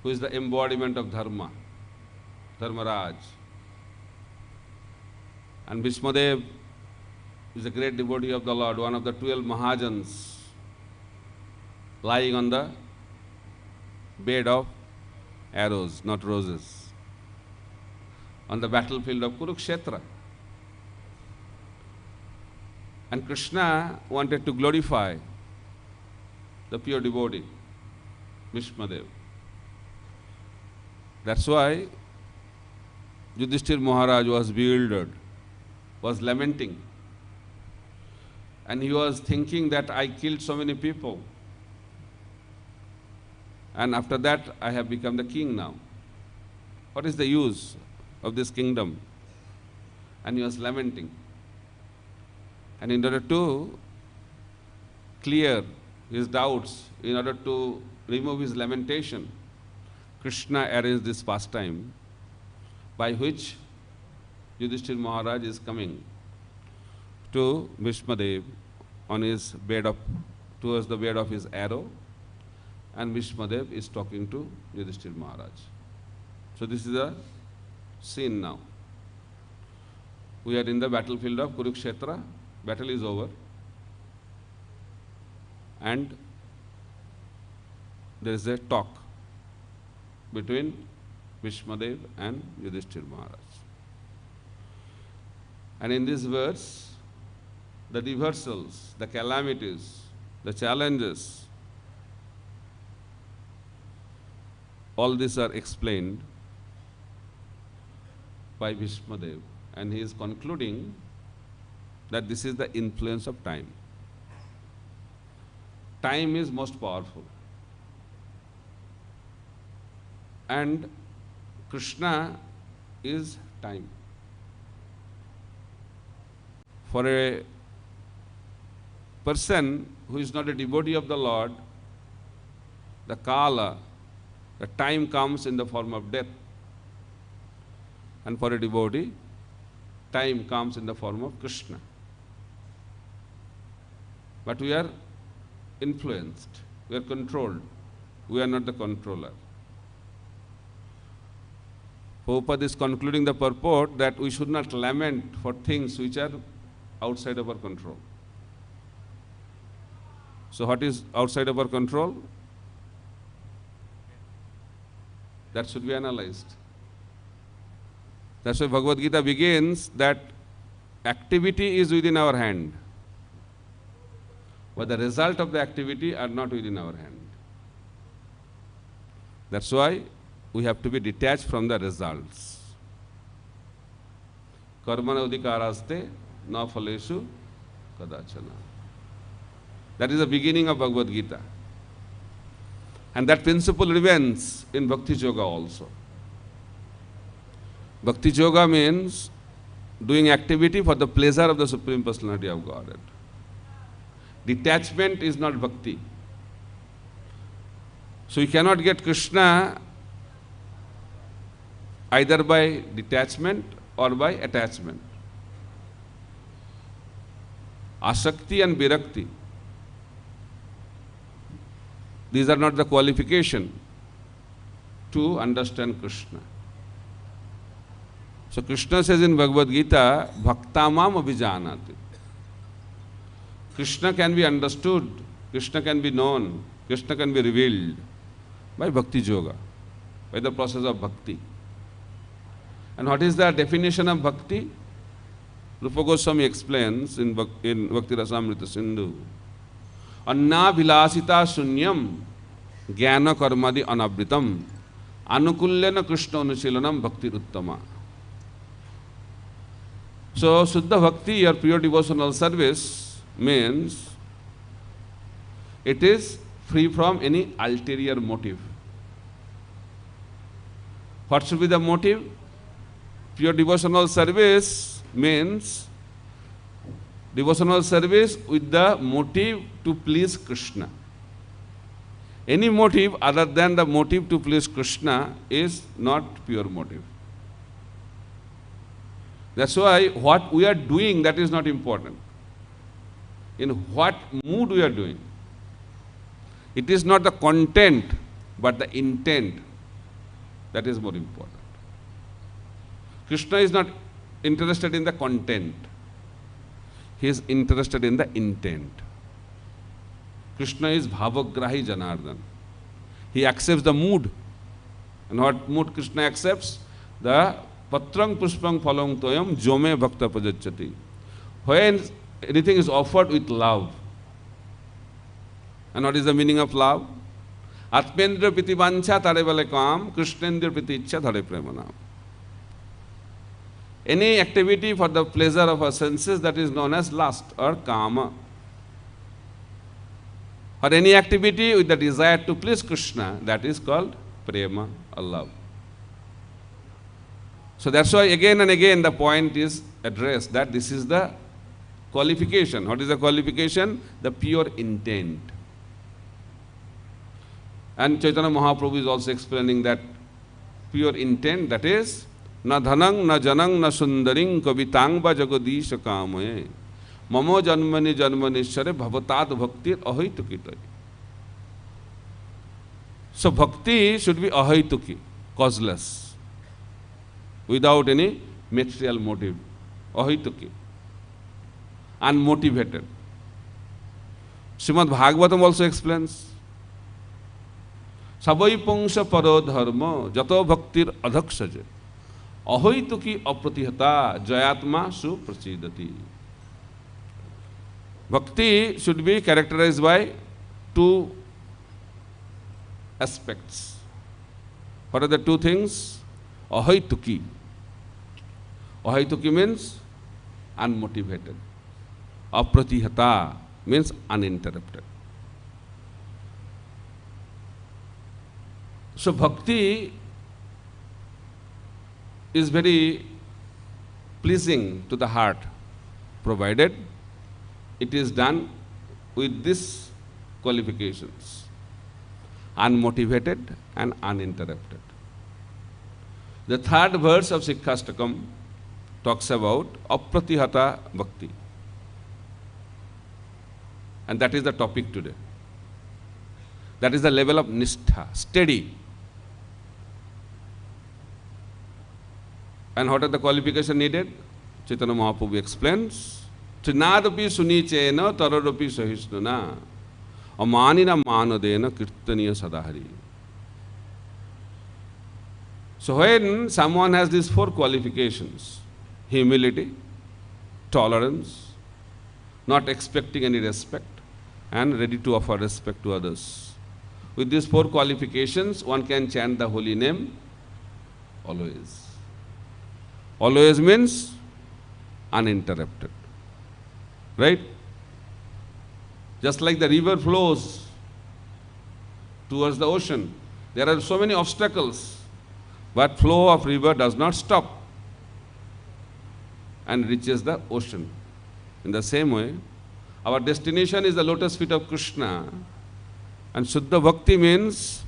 who is the embodiment of Dharma, Dharmaraj. And Bhishmadev is a great devotee of the Lord, one of the 12 Mahajans, lying on the bed of arrows, not roses, on the battlefield of Kurukshetra. And Krishna wanted to glorify the pure devotee, Bhishmadev. That's why Yudhishthira Maharaj was bewildered, was lamenting. And he was thinking that I killed so many people. And after that, I have become the king now. What is the use of this kingdom? And he was lamenting. And in order to clear his doubts, in order to remove his lamentation, Krishna arranged this pastime by which Yudhishthira Maharaj is coming to Bhishmadev on his bed of, towards the bed of his arrow, and Bhishmadev is talking to Yudhishthira Maharaj. So this is the scene now. We are in the battlefield of Kurukshetra. Battle is over. And there is a talk between Bhishmadev and Yudhishthira Maharaj. And in this verse, the reversals, the calamities, the challenges, all these are explained by Bhishmadev. And he is concluding that this is the influence of time. Time is most powerful. And Krishna is time. For a person who is not a devotee of the Lord, the Kala, the time comes in the form of death. And for a devotee, time comes in the form of Krishna. But we are influenced, we are controlled, we are not the controller. Prabhupada is concluding the purport that we should not lament for things which are outside of our control. So what is outside of our control? That should be analyzed. That's why Bhagavad Gita begins that activity is within our hand, but the result of the activity are not within our hand. That's why we have to be detached from the results. Karmana udikaraste na phaleshu kadachana. That is the beginning of Bhagavad Gita. And that principle remains in Bhakti Yoga also. Bhakti Yoga means doing activity for the pleasure of the Supreme Personality of Godhead. Detachment is not bhakti. So you cannot get Krishna either by detachment or by attachment. Asakti and Virakti, these are not the qualification to understand Krishna. So Krishna says in Bhagavad Gita, Bhaktamam abhijanati. Krishna can be understood, Krishna can be known, Krishna can be revealed by Bhakti Yoga, by the process of bhakti. And what is the definition of bhakti? Rupa Goswami explains in Bhakti Rasamrita Sindhu, Anna vilasita sunyam jnana karmadi anavritam Anukulyana Krishna Anusilanam Bhakti Uttama. So, Suddha Bhakti or pure devotional service means it is free from any ulterior motive. What should be the motive? Pure devotional service means devotional service with the motive to please Krishna. Any motive other than the motive to please Krishna is not pure motive. That's why what we are doing, that is not important. In what mood we are doing. It is not the content, but the intent. That is more important. Krishna is not interested in the content. He is interested in the intent. Krishna is Bhavagrahi Janardhan. He accepts the mood. And what mood Krishna accepts? The Patrang Pushpang Phalang Toyam Jome Bhakta Pajachati. When anything is offered with love. And what is the meaning of love? Atmendra Piti Vancha Tare Vale Kam, Krishnendra Piti Ichcha Thare Premanam. Any activity for the pleasure of our senses, that is known as lust or kama. Or any activity with the desire to please Krishna, that is called prema or love. So that's why again and again the point is addressed that this is the qualification. What is the qualification? The pure intent. And Chaitanya Mahaprabhu is also explaining that pure intent, that is na dhanang, na janang, na sundaring kavitangva jagadisha kamaye mamo janmani janmanishare bhavatad bhaktir ahaitukitai. So bhakti should be ahaituki, causeless, without any material motive. Ahaituki, unmotivated. Srimad Bhagavatam also explains Savai Pangsha Paro Dharma Jato Bhaktir Adhakshaje Ahoituki Apratihata Jayatma Su Prasidati. Bhakti should be characterized by two aspects. What are the two things? Ahoituki. Ahoituki means unmotivated. Apratihata means uninterrupted. So bhakti is very pleasing to the heart, provided it is done with these qualifications: unmotivated and uninterrupted. The third verse of ISKCON talks about apratihata bhakti. And that is the topic today. That is the level of nishtha, steady. And what are the qualifications needed? Chaitanya Mahaprabhu explains, Trinadapi sunichena taradapi sahisnuna amanina manadena kirtaniya sadahari. So when someone has these four qualifications, humility, tolerance, not expecting any respect, and ready to offer respect to others. With these four qualifications, one can chant the holy name always. Always means uninterrupted. Right? Just like the river flows towards the ocean, there are so many obstacles, but flow of river does not stop and reaches the ocean. In the same way, our destination is the lotus feet of Krishna, and Shuddha Bhakti means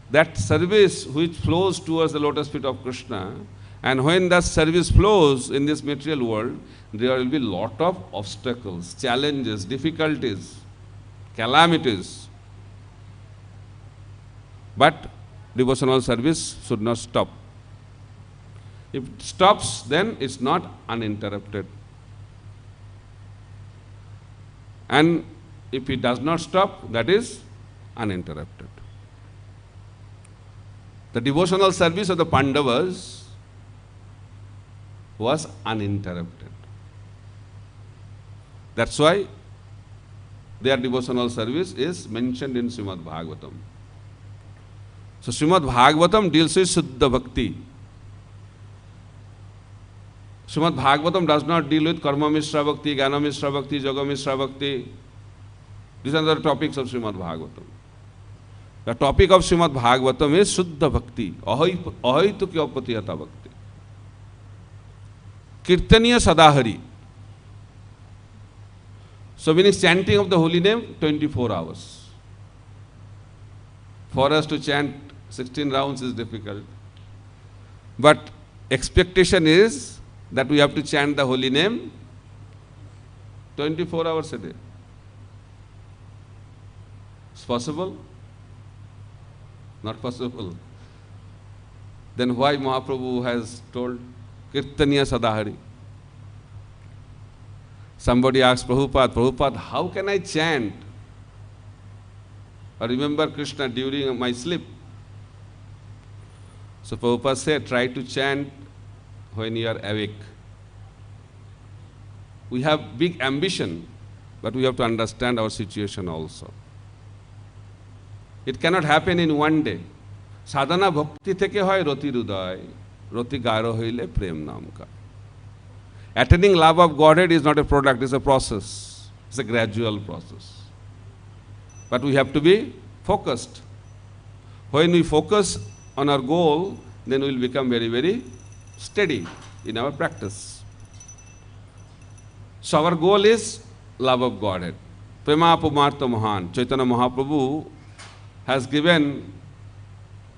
that service which flows towards the lotus feet of Krishna. And when that service flows in this material world, there will be lot of obstacles, challenges, difficulties, calamities. But devotional service should not stop. If it stops, then it's not uninterrupted. And if it does not stop, that is uninterrupted. The devotional service of the Pandavas was uninterrupted. That's why their devotional service is mentioned in Srimad Bhagavatam. So Srimad Bhagavatam deals with Shuddha Bhakti. Srimad Bhagavatam does not deal with Karma Mishra Bhakti, Jnana Mishra Bhakti, Yoga Mishra Bhakti. These are the topics of Srimad Bhagavatam. The topic of Srimad Bhagavatam is Shuddha Bhakti, Ahaitukya Patiyata Bhakti. Kirtaniya Sadahari. So meaning chanting of the holy name 24 hours. For us to chant 16 rounds is difficult. But expectation is that we have to chant the holy name 24 hours a day. It's possible? Not possible. Then why Mahaprabhu has told Kirtaniya Sadahari? Somebody asked Prabhupada, Prabhupada, how can I chant or remember Krishna during my sleep? So Prabhupada said, try to chant when you are awake. We have big ambition, but we have to understand our situation also. It cannot happen in one day. Sadhana bhakti theke hoy roti ruday, roti garo hoile prem naam ka. Attaining love of Godhead is not a product, it's a process. It's a gradual process. But we have to be focused. When we focus on our goal, then we will become very, very steady in our practice. So our goal is love of Godhead. Prema Pumartha Mahan. Chaitanya Mahaprabhu has given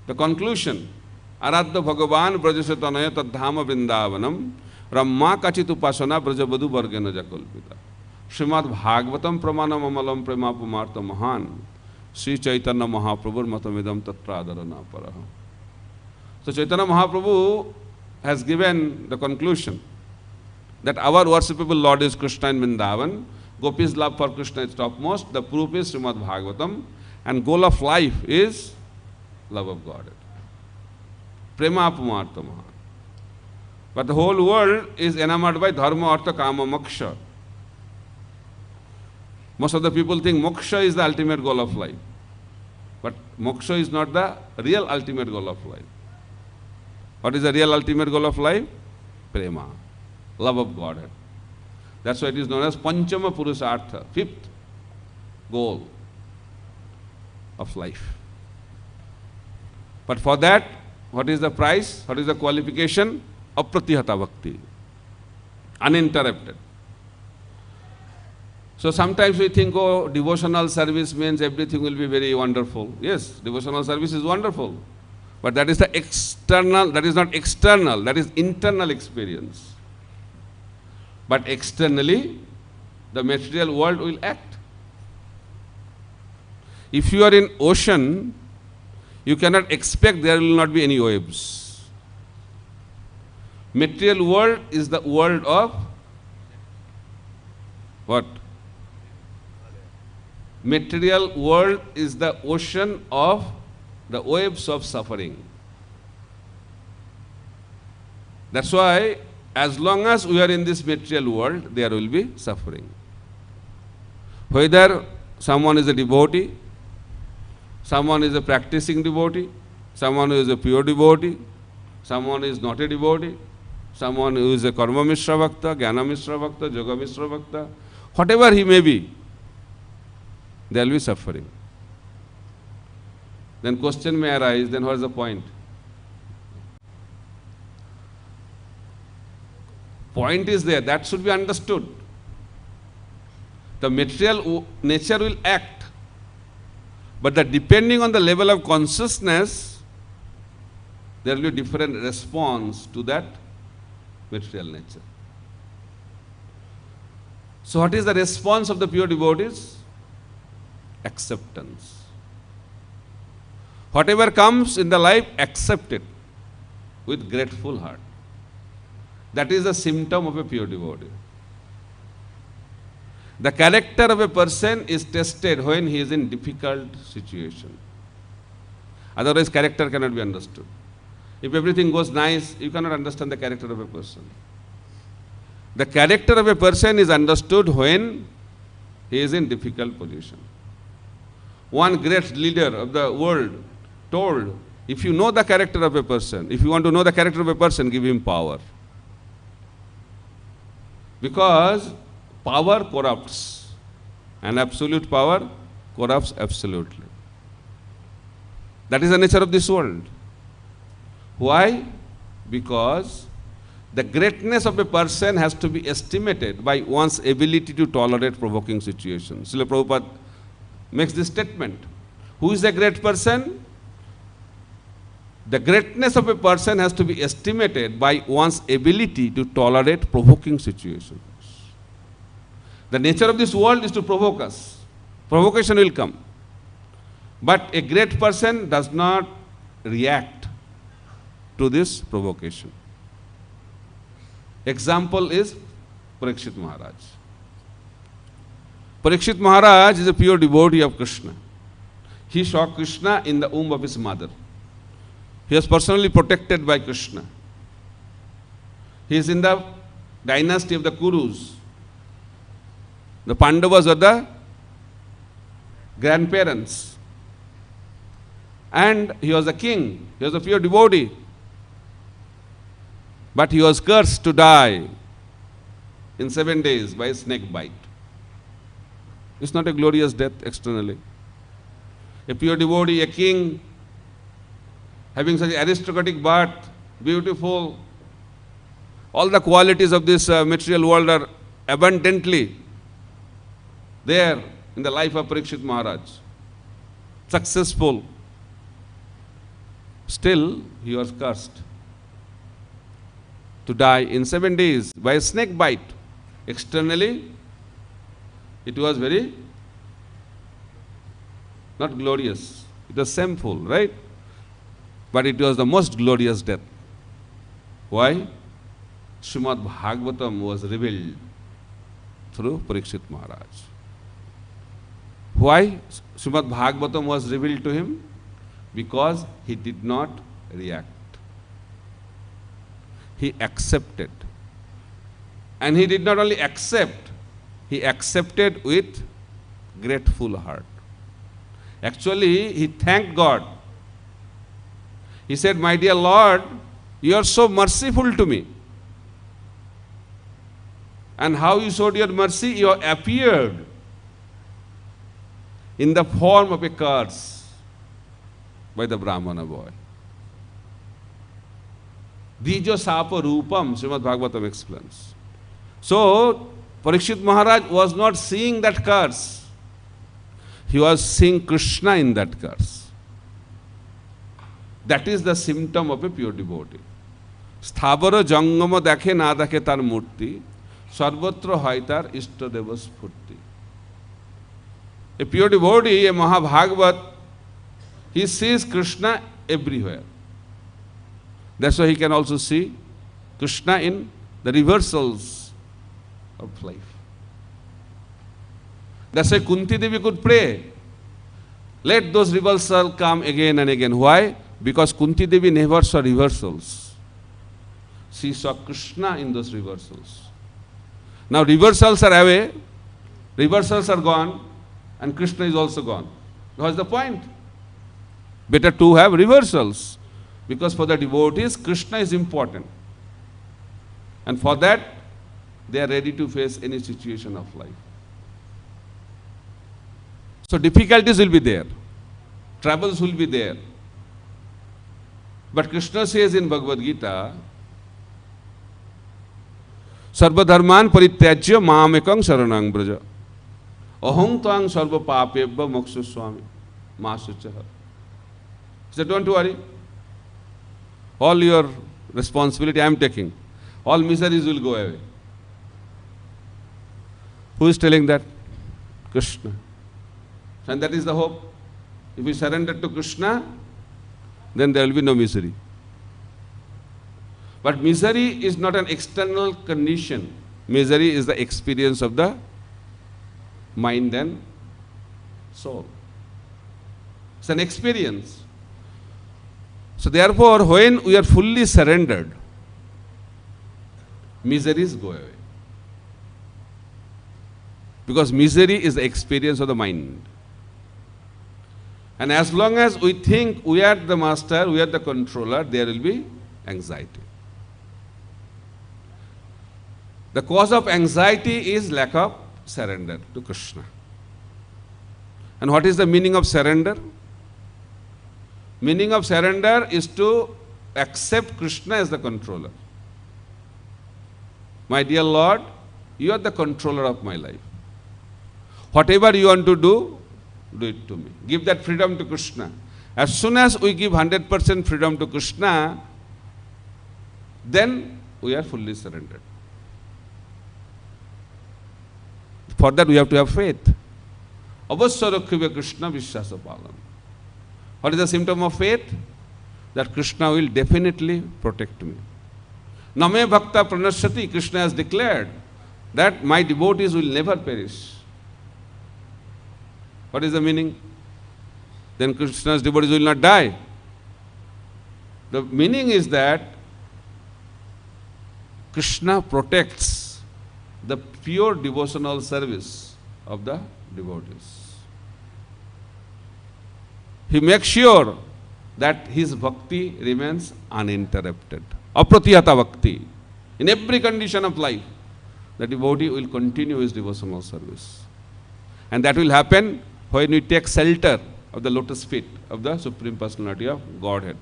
the conclusion. Aradha Bhagavan Brajasatanaya Tadhama Vrindavanam Ramma Kachit Upasana Brajabadu Vargena Jakalpita. Srimad Bhagavatam Pramanam Amalam Prema Pumartha Mahan. Sri Chaitanya Mahaprabhu Matamidam Tatradarana Paraha. So Chaitanya Mahaprabhu has given the conclusion that our worshipable Lord is Krishna in Vrindavan. Gopi's love for Krishna is topmost. The proof is Srimad Bhagavatam. And goal of life is love of God. Prema Pumartha Mahan. But the whole world is enamored by Dharma, Artha, Kama, Moksha. Most of the people think moksha is the ultimate goal of life. But moksha is not the real ultimate goal of life. What is the real ultimate goal of life? Prema, love of Godhead. That's why it is known as Panchama Purusartha, fifth goal of life. But for that, what is the price? What is the qualification? Apratihata Bhakti, uninterrupted. So sometimes we think, oh, devotional service means everything will be very wonderful. Yes, devotional service is wonderful. But that is the external, that is not external, that is internal experience. But externally, the material world will act. If you are in ocean, you cannot expect there will not be any waves. Material world is the world of what? Material world is the ocean of the waves of suffering. That's why as long as we are in this material world, there will be suffering. Whether someone is a devotee, someone is a practicing devotee, someone who is a pure devotee, someone is not a devotee, someone who is a Karma Mishra Bhakta, Jnana Mishra Bhakta, Yoga Mishra Bhakta, whatever he may be, there will be suffering. Then question may arise, then what is the point? Point is there, that should be understood. The material nature will act, but depending on the level of consciousness, there will be different response to that material nature. So what is the response of the pure devotees? Acceptance. Whatever comes in the life, accept it with grateful heart. That is a symptom of a pure devotee. The character of a person is tested when he is in difficult situation. Otherwise, character cannot be understood. If everything goes nice, you cannot understand the character of a person. The character of a person is understood when he is in difficult position. One great leader of the world told If you know the character of a person, if you want to know the character of a person, give him power. Because power corrupts, and absolute power corrupts absolutely. That is the nature of this world. Why? Because the greatness of a person has to be estimated by one's ability to tolerate provoking situations. Srila Prabhupada makes this statement. Who is a great person? The greatness of a person has to be estimated by one's ability to tolerate provoking situations. The nature of this world is to provoke us. Provocation will come. But a great person does not react to this provocation. Example is Parikshit Maharaj. Parikshit Maharaj is a pure devotee of Krishna. He saw Krishna in the womb of his mother. He was personally protected by Krishna. He is in the dynasty of the Kurus. The Pandavas are the grandparents. And he was a king. He was a pure devotee. But he was cursed to die in 7 days by a snake bite. It's not a glorious death externally. A pure devotee, a king, having such aristocratic birth, beautiful, all the qualities of this material world are abundantly there in the life of Parikshit Maharaj. Successful. Still, he was cursed to die in 7 days by a snake bite. Externally, it was very not glorious. It was shameful, right? But it was the most glorious death. Why? Srimad Bhagavatam was revealed through Parikshit Maharaj. Why Srimad Bhagavatam was revealed to him? Because he did not react. He accepted. And he did not only accept, he accepted with grateful heart. Actually, he thanked God. He said, "My dear Lord, you are so merciful to me. And how you showed your mercy? You appeared in the form of a curse by the Brahmana boy. Dijo Sapa Rupam," Srimad Bhagavatam explains. So, Parikshit Maharaj was not seeing that curse. He was seeing Krishna in that curse. That is the symptom of a pure devotee. Sthabara jangama dekhe na dekhe tar murti, sarvatra hoy tar ishtadeva spurti. A pure devotee, a Mahabhagavat, he sees Krishna everywhere. That's why he can also see Krishna in the reversals of life. That's why Kunti Devi could pray, let those reversals come again and again. Why? Because Kunti Devi never saw reversals. She saw Krishna in those reversals. Now reversals are away, reversals are gone, and Krishna is also gone. What's the point? Better to have reversals. Because for the devotees, Krishna is important. And for that, they are ready to face any situation of life. So difficulties will be there. Troubles will be there. But Krishna says in Bhagavad Gita, Sarva dharman parityajya mamekang saranang braja. Aham tvang sarva papebba moksha swami masuchaha. He said, don't worry. All your responsibility I am taking. All miseries will go away. Who is telling that? Krishna. And that is the hope. If we surrender to Krishna, then there will be no misery. But misery is not an external condition. Misery is the experience of the mind and soul. It's an experience. So therefore, when we are fully surrendered, miseries go away. Because misery is the experience of the mind. And as long as we think we are the master, we are the controller, there will be anxiety. The cause of anxiety is lack of surrender to Krishna. And what is the meaning of surrender? Meaning of surrender is to accept Krishna as the controller. My dear Lord, you are the controller of my life. Whatever you want to do it to me. Give that freedom to Krishna. As soon as we give 100% freedom to Krishna, then we are fully surrendered. For that we have to have faith. Avasya rakhibe Krishna vishwasa palam. What is the symptom of faith? That Krishna will definitely protect me. Name bhakta pranashyati, Krishna has declared that my devotees will never perish. What is the meaning? Then Krishna's devotees will not die. The meaning is that Krishna protects the pure devotional service of the devotees. He makes sure that his bhakti remains uninterrupted. Apratihata bhakti. In every condition of life, the devotee will continue his devotional service. And that will happen when we take shelter of the lotus feet of the Supreme Personality of Godhead.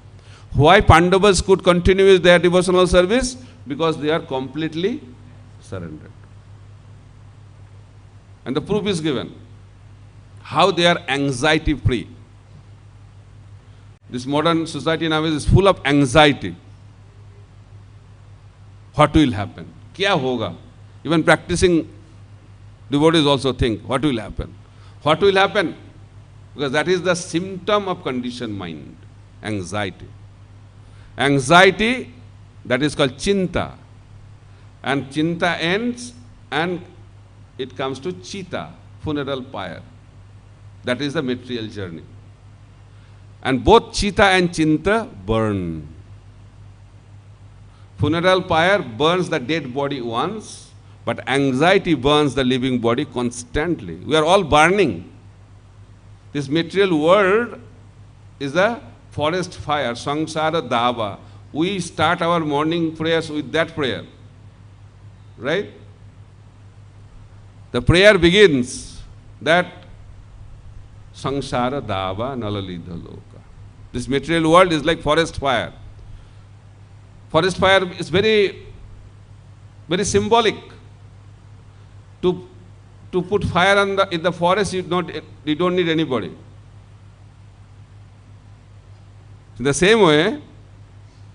Why Pandavas could continue their devotional service? Because they are completely surrendered. And the proof is given. How they are anxiety free. This modern society nowadays is full of anxiety. What will happen? Kya hoga? Even practicing devotees also think, what will happen? What will happen? Because that is the symptom of conditioned mind, anxiety. Anxiety, that is called chinta. And chinta ends and it comes to chita, funeral pyre. That is the material journey. And both chita and chinta burn. Funeral pyre burns the dead body once, but anxiety burns the living body constantly. We are all burning. This material world is a forest fire, samsara dava. We start our morning prayers with that prayer. Right? The prayer begins that samsara dava nalalidha loka. This material world is like forest fire. Forest fire is very, very symbolic. To put fire in the forest, you don't need anybody. In the same way,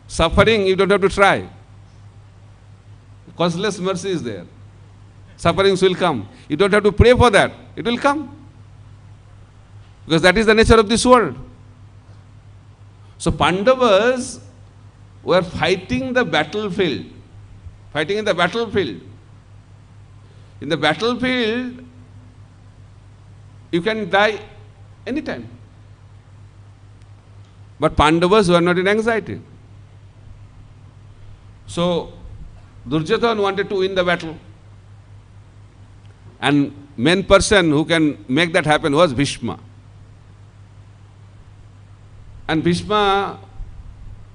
suffering you don't have to try. Causeless mercy is there. Sufferings will come. You don't have to pray for that. It will come. Because that is the nature of this world. So Pandavas were fighting the battlefield. Fighting in the battlefield. In the battlefield, you can die anytime. But Pandavas were not in anxiety. So Duryodhana wanted to win the battle. And main person who can make that happen was Bhishma. And Bhishma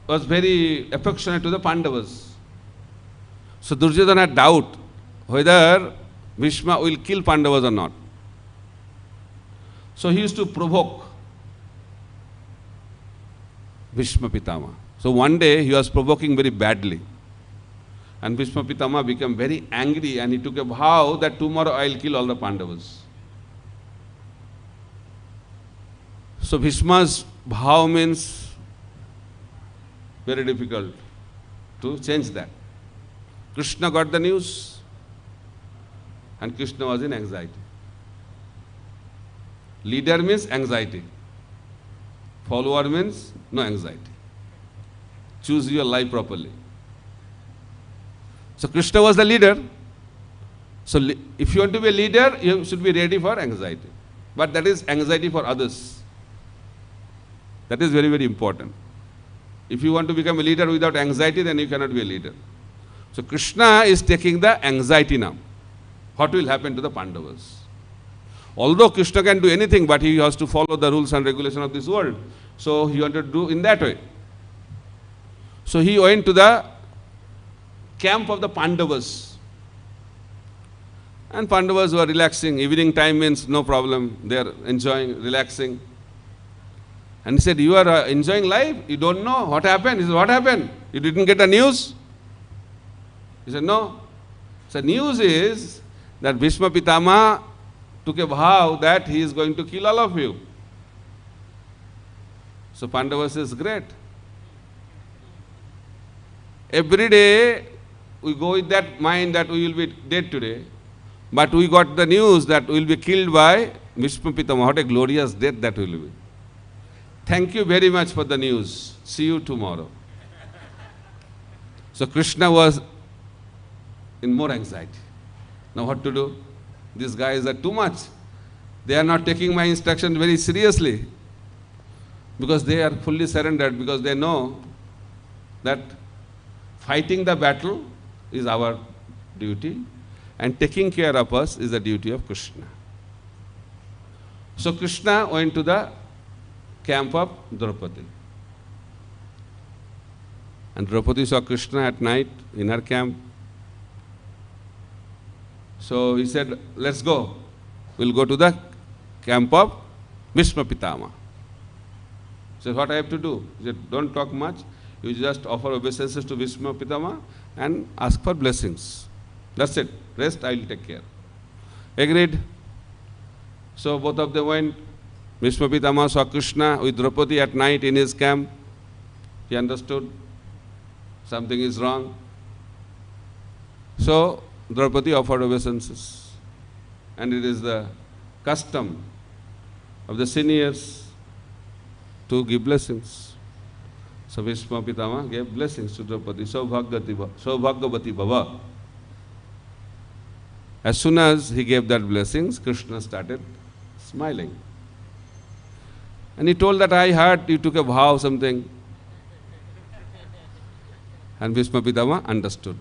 was very affectionate to the Pandavas. So Duryodhana had doubt whether Bhishma will kill Pandavas or not. So he used to provoke Bhishma Pitama. So one day he was provoking very badly. And Bhishma Pitama became very angry and he took a vow that tomorrow I will kill all the Pandavas. So Bhishma's vow means very difficult to change that. Krishna got the news and Krishna was in anxiety. Leader means anxiety. Follower means no anxiety. Choose your life properly. So Krishna was the leader. So if you want to be a leader, you should be ready for anxiety. But that is anxiety for others. That is very, very important. If you want to become a leader without anxiety, then you cannot be a leader. So Krishna is taking the anxiety now. What will happen to the Pandavas? Although Krishna can do anything, but he has to follow the rules and regulations of this world. So he wanted to do in that way. So he went to the camp of the Pandavas. And Pandavas were relaxing. Evening time means no problem. They are enjoying, relaxing. And he said, you are enjoying life? You don't know what happened? He said, what happened? You didn't get the news? He said, no. So news is that Bhishma Pitama took a vow that he is going to kill all of you. So Pandavas is great. Every day we go with that mind that we will be dead today. But we got the news that we will be killed by Bhishma Pitama. What a glorious death that will be. Thank you very much for the news. See you tomorrow. So Krishna was in more anxiety. Now what to do? These guys are too much. They are not taking my instructions very seriously. Because they are fully surrendered, because they know that fighting the battle is our duty and taking care of us is the duty of Krishna. So Krishna went to the camp of Draupadi. And Draupadi saw Krishna at night in her camp. So he said, let's go. We'll go to the camp of Bhishma Pitama. He said, what I have to do? He said, don't talk much. You just offer obeisances to Bhishma Pitama and ask for blessings. That's it. Rest I will take care. Agreed. So both of them went. Bhishma Pitama saw Krishna with Draupadi at night in his camp. He understood something is wrong. So Draupadi offered obeisances. And it is the custom of the seniors to give blessings. So Bhishma Pitama gave blessings to Draupadi. Saubhagyavati Bhava. As soon as he gave that blessings, Krishna started smiling. And he told that I heard you took a vow something. And Bhishma Pitama understood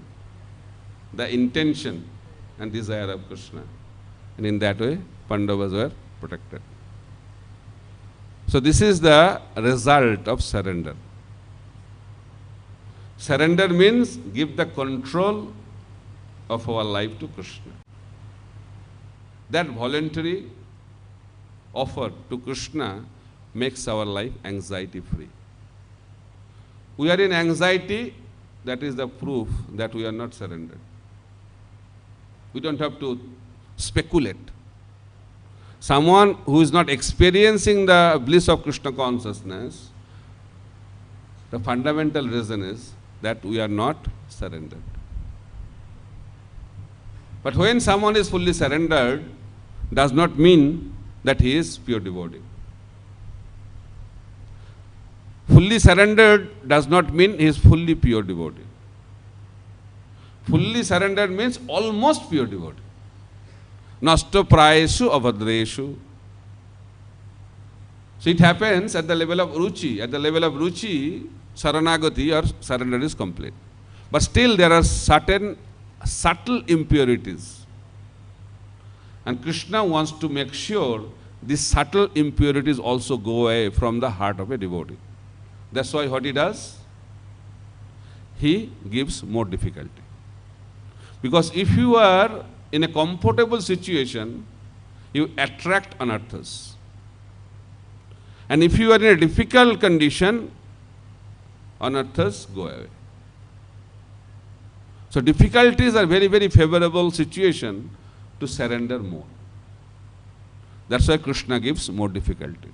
the intention and desire of Krishna. And in that way, Pandavas were protected. So this is the result of surrender. Surrender means give the control of our life to Krishna. That voluntary offer to Krishna makes our life anxiety free. We are in anxiety, that is the proof that we are not surrendered. We don't have to speculate. Someone who is not experiencing the bliss of Krishna consciousness, the fundamental reason is that we are not surrendered. But when someone is fully surrendered, does not mean that he is pure devotee. Fully surrendered does not mean he is fully pure devotee. Fully surrendered means almost pure devotee. Nasto prayeshu avadreshu. So it happens at the level of ruchi. At the level of ruchi, saranagati or surrender is complete. But still there are certain subtle impurities. And Krishna wants to make sure these subtle impurities also go away from the heart of a devotee. That's why what he does? He gives more difficulty. Because if you are in a comfortable situation, you attract anarthas. And if you are in a difficult condition, anarthas go away. So difficulties are very, very favorable situation to surrender more. That's why Krishna gives more difficulty.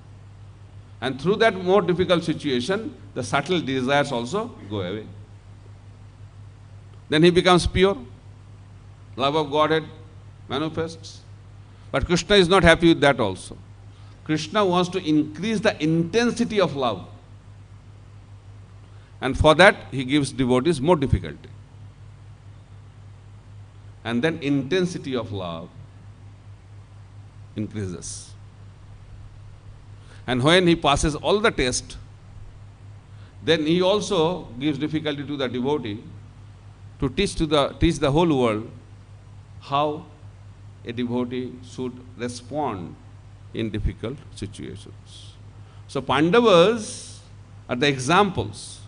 And through that more difficult situation, the subtle desires also go away. Then he becomes pure. Love of Godhead manifests. But Krishna is not happy with that also. Krishna wants to increase the intensity of love. And for that, he gives devotees more difficulty. And then intensity of love increases. And when he passes all the tests, then he also gives difficulty to the devotee to teach the whole world how a devotee should respond in difficult situations. So Pandavas are the examples.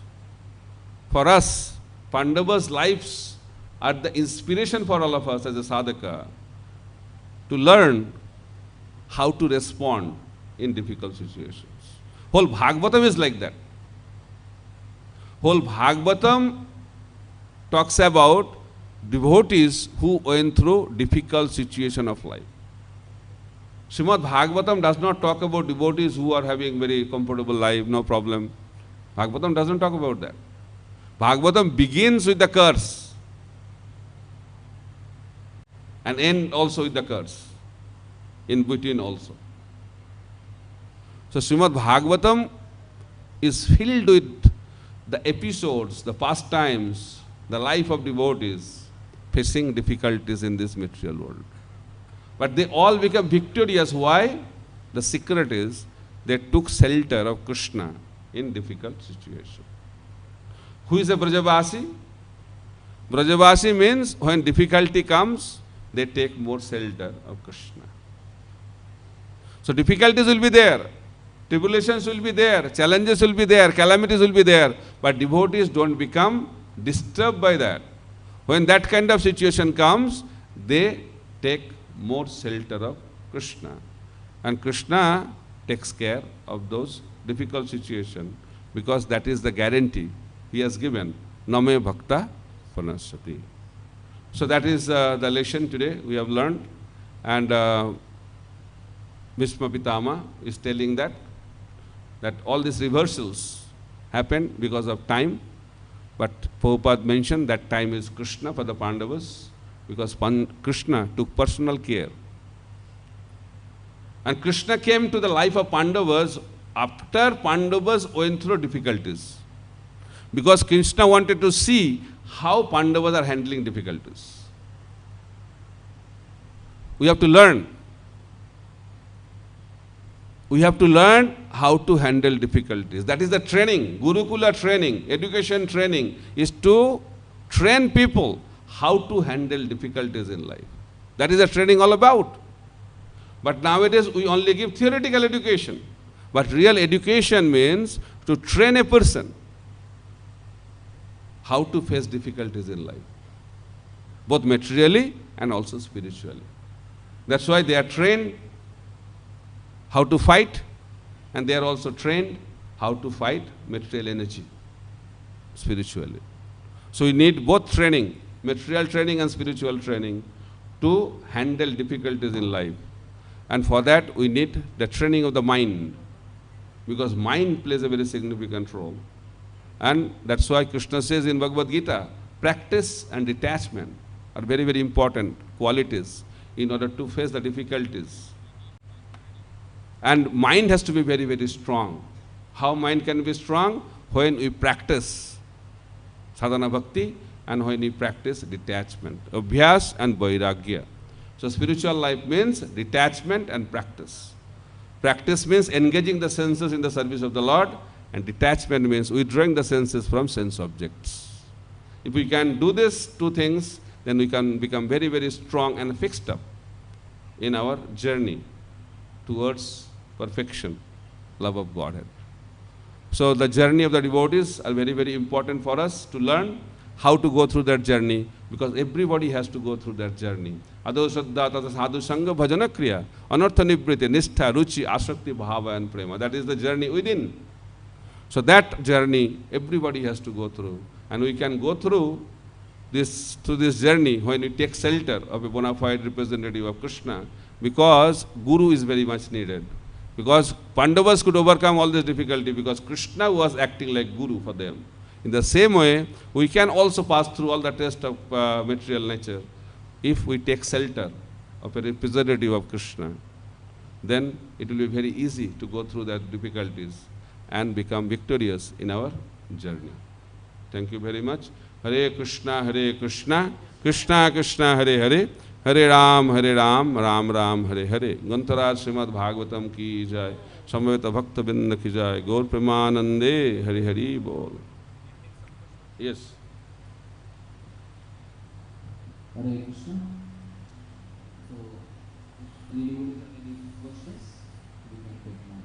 For us, Pandavas' lives are the inspiration for all of us as a sadhaka to learn how to respond in difficult situations. Whole Bhagavatam is like that. Whole Bhagavatam talks about devotees who went through difficult situation of life. Srimad Bhagavatam does not talk about devotees who are having very comfortable life, no problem. Bhagavatam doesn't talk about that. Bhagavatam begins with the curse and end also with the curse, in between also. So Srimad Bhagavatam is filled with the episodes, the pastimes, the life of devotees facing difficulties in this material world. But they all become victorious. Why? The secret is they took shelter of Krishna in difficult situations. Who is a Brajavasi? Brajavasi means when difficulty comes, they take more shelter of Krishna. So difficulties will be there, tribulations will be there, challenges will be there, calamities will be there, but devotees don't become disturbed by that. When that kind of situation comes, they take more shelter of Krishna. And Krishna takes care of those difficult situations because that is the guarantee he has given. Name Bhakta Panasati. So that is the lesson today we have learned. And Bhishma Pitama is telling that all these reversals happen because of time. But Prabhupada mentioned that time is Krishna for the Pandavas because Krishna took personal care. And Krishna came to the life of Pandavas after Pandavas went through difficulties. Because Krishna wanted to see how Pandavas are handling difficulties. We have to learn. We have to learn how to handle difficulties. That is the training, Gurukula training, education training, is to train people how to handle difficulties in life. That is the training all about. But nowadays we only give theoretical education. But real education means to train a person how to face difficulties in life, both materially and also spiritually. That's why they are trained how to fight, and they are also trained how to fight material energy spiritually. So we need both training, material training and spiritual training, to handle difficulties in life. And for that we need the training of the mind, because mind plays a very significant role. And that's why Krishna says in Bhagavad Gita, practice and detachment are very, very important qualities in order to face the difficulties. And mind has to be very, very strong. How mind can be strong? When we practice sadhana bhakti and when we practice detachment, abhyas and vairagya. So spiritual life means detachment and practice. Practice means engaging the senses in the service of the Lord, and detachment means withdrawing the senses from sense objects. If we can do these two things, then we can become very, very strong and fixed up in our journey towards perfection, love of Godhead. So the journey of the devotees are very, very important for us to learn how to go through that journey, because everybody has to go through that journey. Ado Shraddha Tata Sadhu Sangha Bhajana Kriya, Anartha Nibriti, Nishtha, Ruchi, Asakti, Bhava and Prema. That is the journey within. So that journey everybody has to go through. And we can go through this journey when we take shelter of a bona fide representative of Krishna, because Guru is very much needed. Because Pandavas could overcome all this difficulty because Krishna was acting like Guru for them. In the same way, we can also pass through all the tests of material nature if we take shelter of a representative of Krishna. Then it will be very easy to go through that difficulties and become victorious in our journey. Thank you very much. Hare Krishna, Krishna Krishna, Hare Hare, Hare Ram, Ram Ram, Hare Hare. Gantharaj Srimad Bhagavatam ki jai, Samveta Bhakta Binda ki jai, Gaur Premanande, Hare Hare Bol. Yes. Hare Krishna. So any devotees have any questions? We can take one.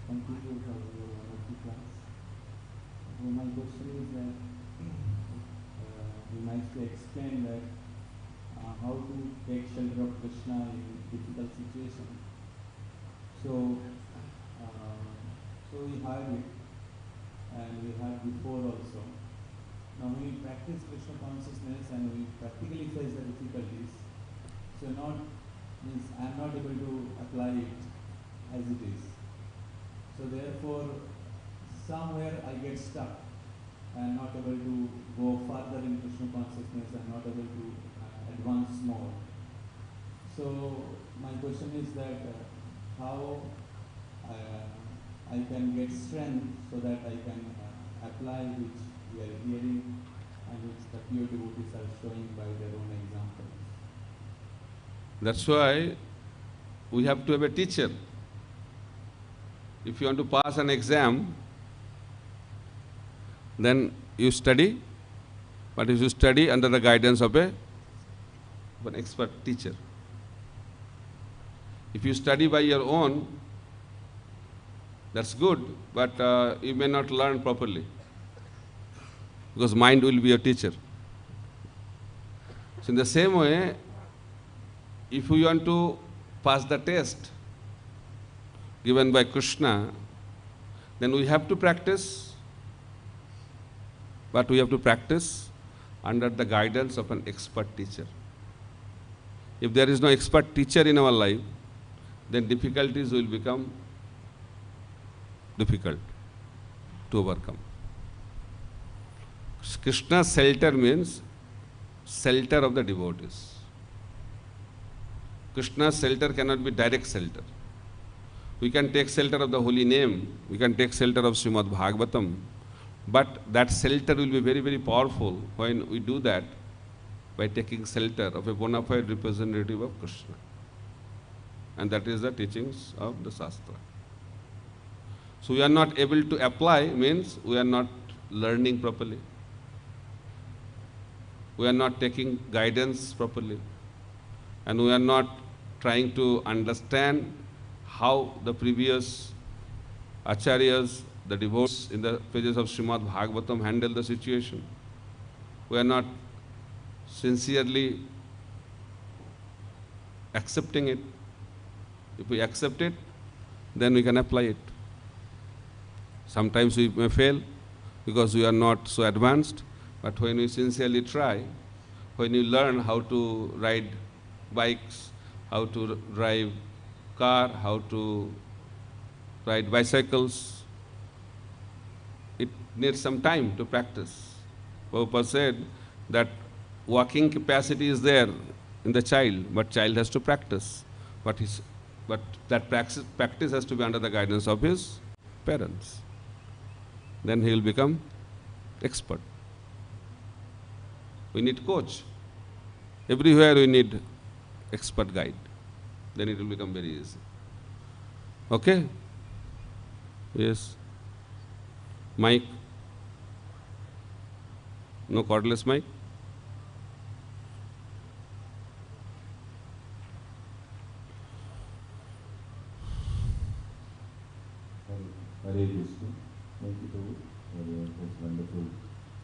Thank you for your wonderful class. So my question is that you nicely explained that how to take shelter of Krishna in difficult situation. So, we heard it, and we heard before also. Now we practice Krishna consciousness and we practically face the difficulties. So I am not able to apply it as it is. So therefore, somewhere I get stuck and not able to go further in Krishna consciousness and not able to advance more. So my question is that how I can get strength so that I can apply which we are hearing and which the pure devotees are showing by their own examples. That's why we have to have a teacher. If you want to pass an exam, then you study, but you should study under the guidance of an expert teacher. If you study by your own, that's good, but you may not learn properly, because mind will be your teacher. So in the same way, if you want to pass the test given by Krishna, then we have to practice, but we have to practice under the guidance of an expert teacher. If there is no expert teacher in our life, then difficulties will become difficult to overcome. Krishna's shelter means shelter of the devotees. Krishna's shelter cannot be direct shelter. We can take shelter of the holy name, we can take shelter of Srimad Bhagavatam, but that shelter will be very, very powerful when we do that by taking shelter of a bona fide representative of Krishna. And that is the teachings of the Shastra. So we are not able to apply means we are not learning properly. We are not taking guidance properly. And we are not trying to understand how the previous acharyas, the devotees in the pages of Srimad Bhagavatam handle the situation. We are not sincerely accepting it. If we accept it, then we can apply it. Sometimes we may fail because we are not so advanced, but when we sincerely try, when you learn how to ride bikes, how to drive car, how to ride bicycles, it needs some time to practice. Prabhupada said that walking capacity is there in the child, but child has to practice. But that practice has to be under the guidance of his parents. Then he will become expert. We need coach. Everywhere we need expert guide. Then it will become very easy. Okay? Yes. Mic? No cordless mic? Hare Krishna. Thank you, Prabhu, for your most wonderful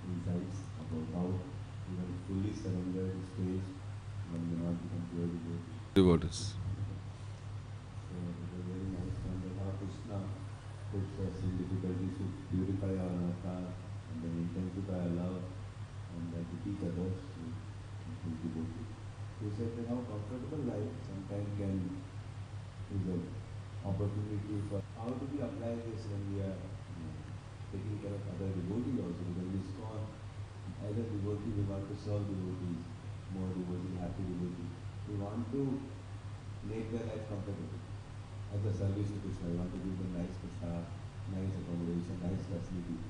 insights about how you can fully surrender the stage when you not become pure Devotees. devotees. So it was very nice to understand how Krishna puts us in difficulties to purify our avatars and then intensify our love and then to teach others to be devotees. You said that how comfortable life sometimes is an opportunity for how do we apply this when we are taking care of other devotees also, because in ISKCON, as a devotee, we want to serve devotees, more devotees, happy devotees. We want to make their life comfortable as a service to Krishna. We want to give them nice prasad, nice accommodation, nice facility.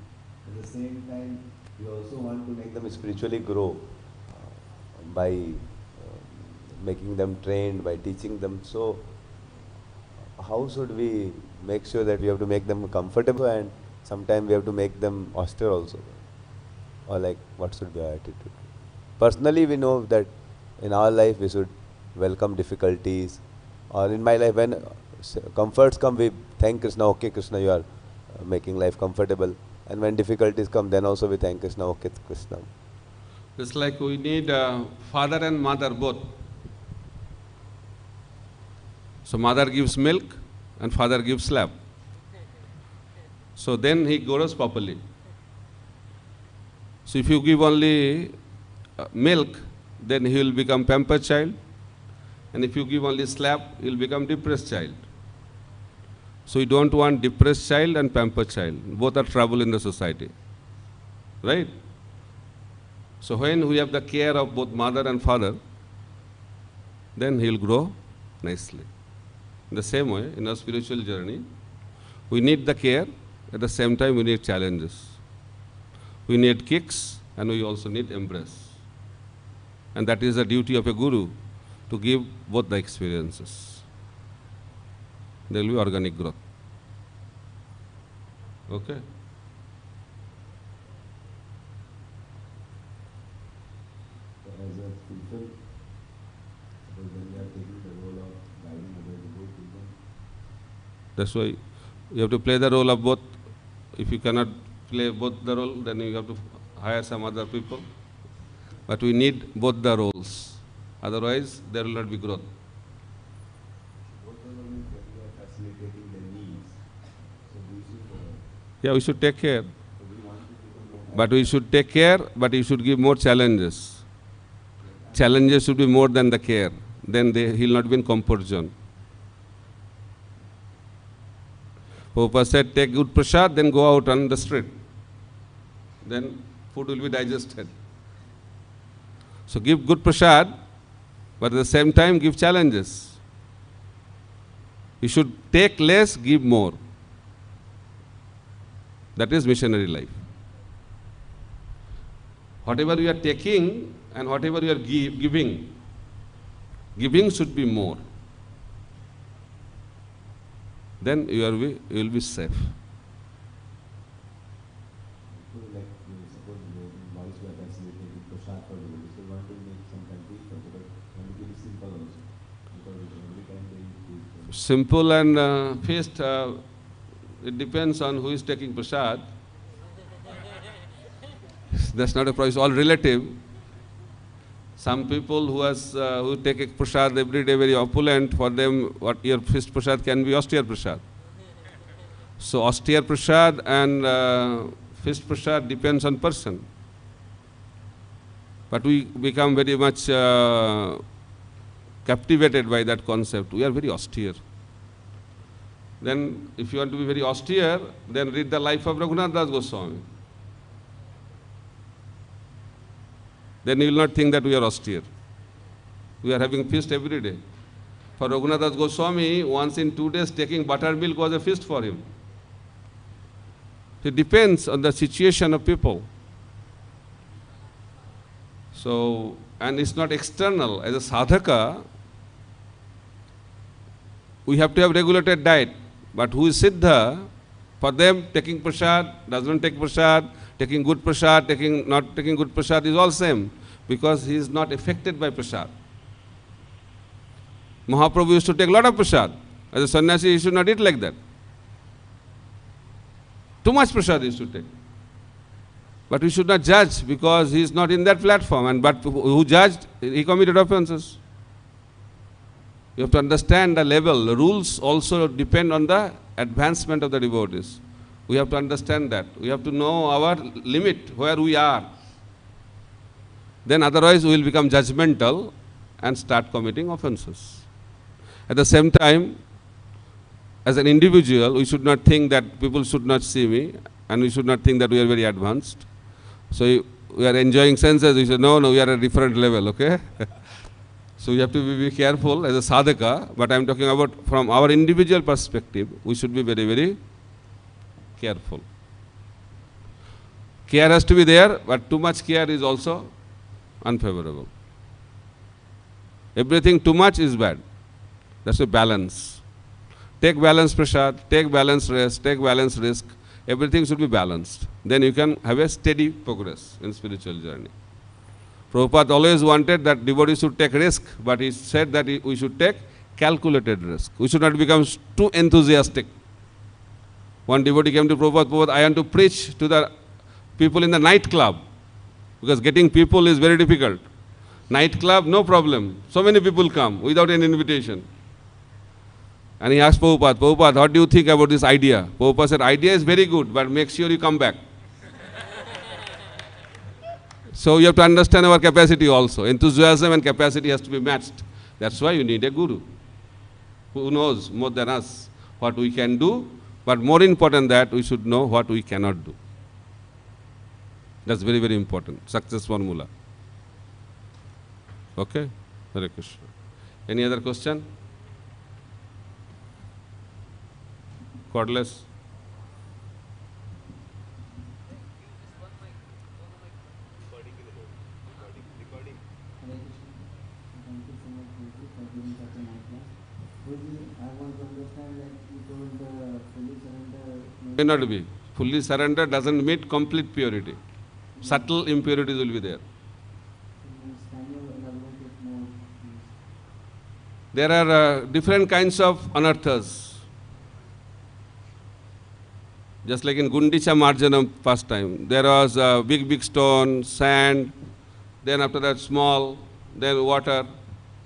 At the same time, we also want to make them spiritually grow by making them trained, by teaching them. So, how should we make sure that we have to make them comfortable and sometimes we have to make them austere also? Or like, what should be our attitude? Personally, we know that in our life we should welcome difficulties. Or in my life, when comforts come, we thank Krishna, okay Krishna, you are making life comfortable. And when difficulties come, then also we thank Krishna, okay Krishna. It's like we need father and mother both. So mother gives milk and father gives slap. So then he grows properly. So if you give only milk, then he will become pampered child. And if you give only slap, he will become depressed child. So you don't want depressed child and pampered child. Both are trouble in the society. Right? So when we have the care of both mother and father, then he will grow nicely. In the same way, in our spiritual journey, we need the care, at the same time we need challenges. We need kicks and we also need embrace. And that is the duty of a guru, to give both the experiences. There will be organic growth. Okay? As a spiritual, when we are taking the role of guiding others to go to them. That's why you have to play the role of both. If you cannot play both the role, then you have to hire some other people. But we need both the roles. Otherwise, there will not be growth. Both the role means when we are facilitating the needs. So we should, Yeah, we should take care. so we want to become more. But we should take care, but you should give more challenges. Challenges should be more than the care. Then he will not be in comfort zone. Prabhupada said, take good prasad, then go out on the street. Then food will be digested. So give good prasad, but at the same time give challenges. You should take less, give more. That is missionary life. Whatever you are taking and whatever you are giving should be more. Then you will be safe. So like, suppose whilst we are facilitating prasad for devotees, so we want to make some countries also, but we want to keep it simple also. Because every time they eat. Simple and feast, it depends on who is taking prasad. That's not a problem, it's all relative. Some people who take a prasad every day very opulent, for them what your feast prasad can be austere prasad. So austere prasad and feast prasad depends on person. But we become very much captivated by that concept. We are very austere. Then if you want to be very austere, then read the life of Raghunath Das Goswami. Then you will not think that we are austere. We are having feast every day. For Raghunath Das Goswami, once in 2 days taking buttermilk was a feast for him. It depends on the situation of people. So, and it's not external. As a sadhaka, we have to have regulated diet. But who is siddha, for them taking prasad, does not take prasad, taking good prasad, not taking good prasad is all same, because he is not affected by prasad. Mahaprabhu used to take a lot of prasad. As a sannyasi, he should not eat like that. Too much prasad he used to take. But we should not judge, because he is not in that platform. But who judged, he committed offenses. You have to understand the level. The rules also depend on the advancement of the devotees. We have to understand that. We have to know our limit, where we are. Then otherwise we will become judgmental and start committing offenses. At the same time, as an individual, we should not think that people should not see me, and we should not think that we are very advanced. So we are enjoying senses, we say, no, we are at a different level, okay? So we have to be careful as a sadhaka, but I am talking about from our individual perspective, we should be very, very careful. Care has to be there, but too much care is also unfavorable. Everything too much is bad. That's a balance. Take balanced prasad, take balanced rest, take balanced risk. Everything should be balanced. Then you can have a steady progress in spiritual journey. Prabhupada always wanted that devotees should take risk, but he said that we should take calculated risk. We should not become too enthusiastic. One devotee came to Prabhupada, Prabhupada, I want to preach to the people in the nightclub, because getting people is very difficult. Nightclub, no problem. So many people come without any invitation. And he asked Prabhupada, Prabhupada, what do you think about this idea? Prabhupada said, idea is very good, but make sure you come back. So you have to understand our capacity also. Enthusiasm and capacity has to be matched. That's why you need a guru who knows more than us what we can do, but more important that we should know what we cannot do. That's very, very important. Success formula. Okay? Hare Krishna. Any other question? Cordless? May not be. Fully surrender doesn't mean complete purity. Subtle impurities will be there. There are different kinds of anarthas. Just like in Gundicha Marjanam pastime, there was a big stone, sand, then after that small, then water.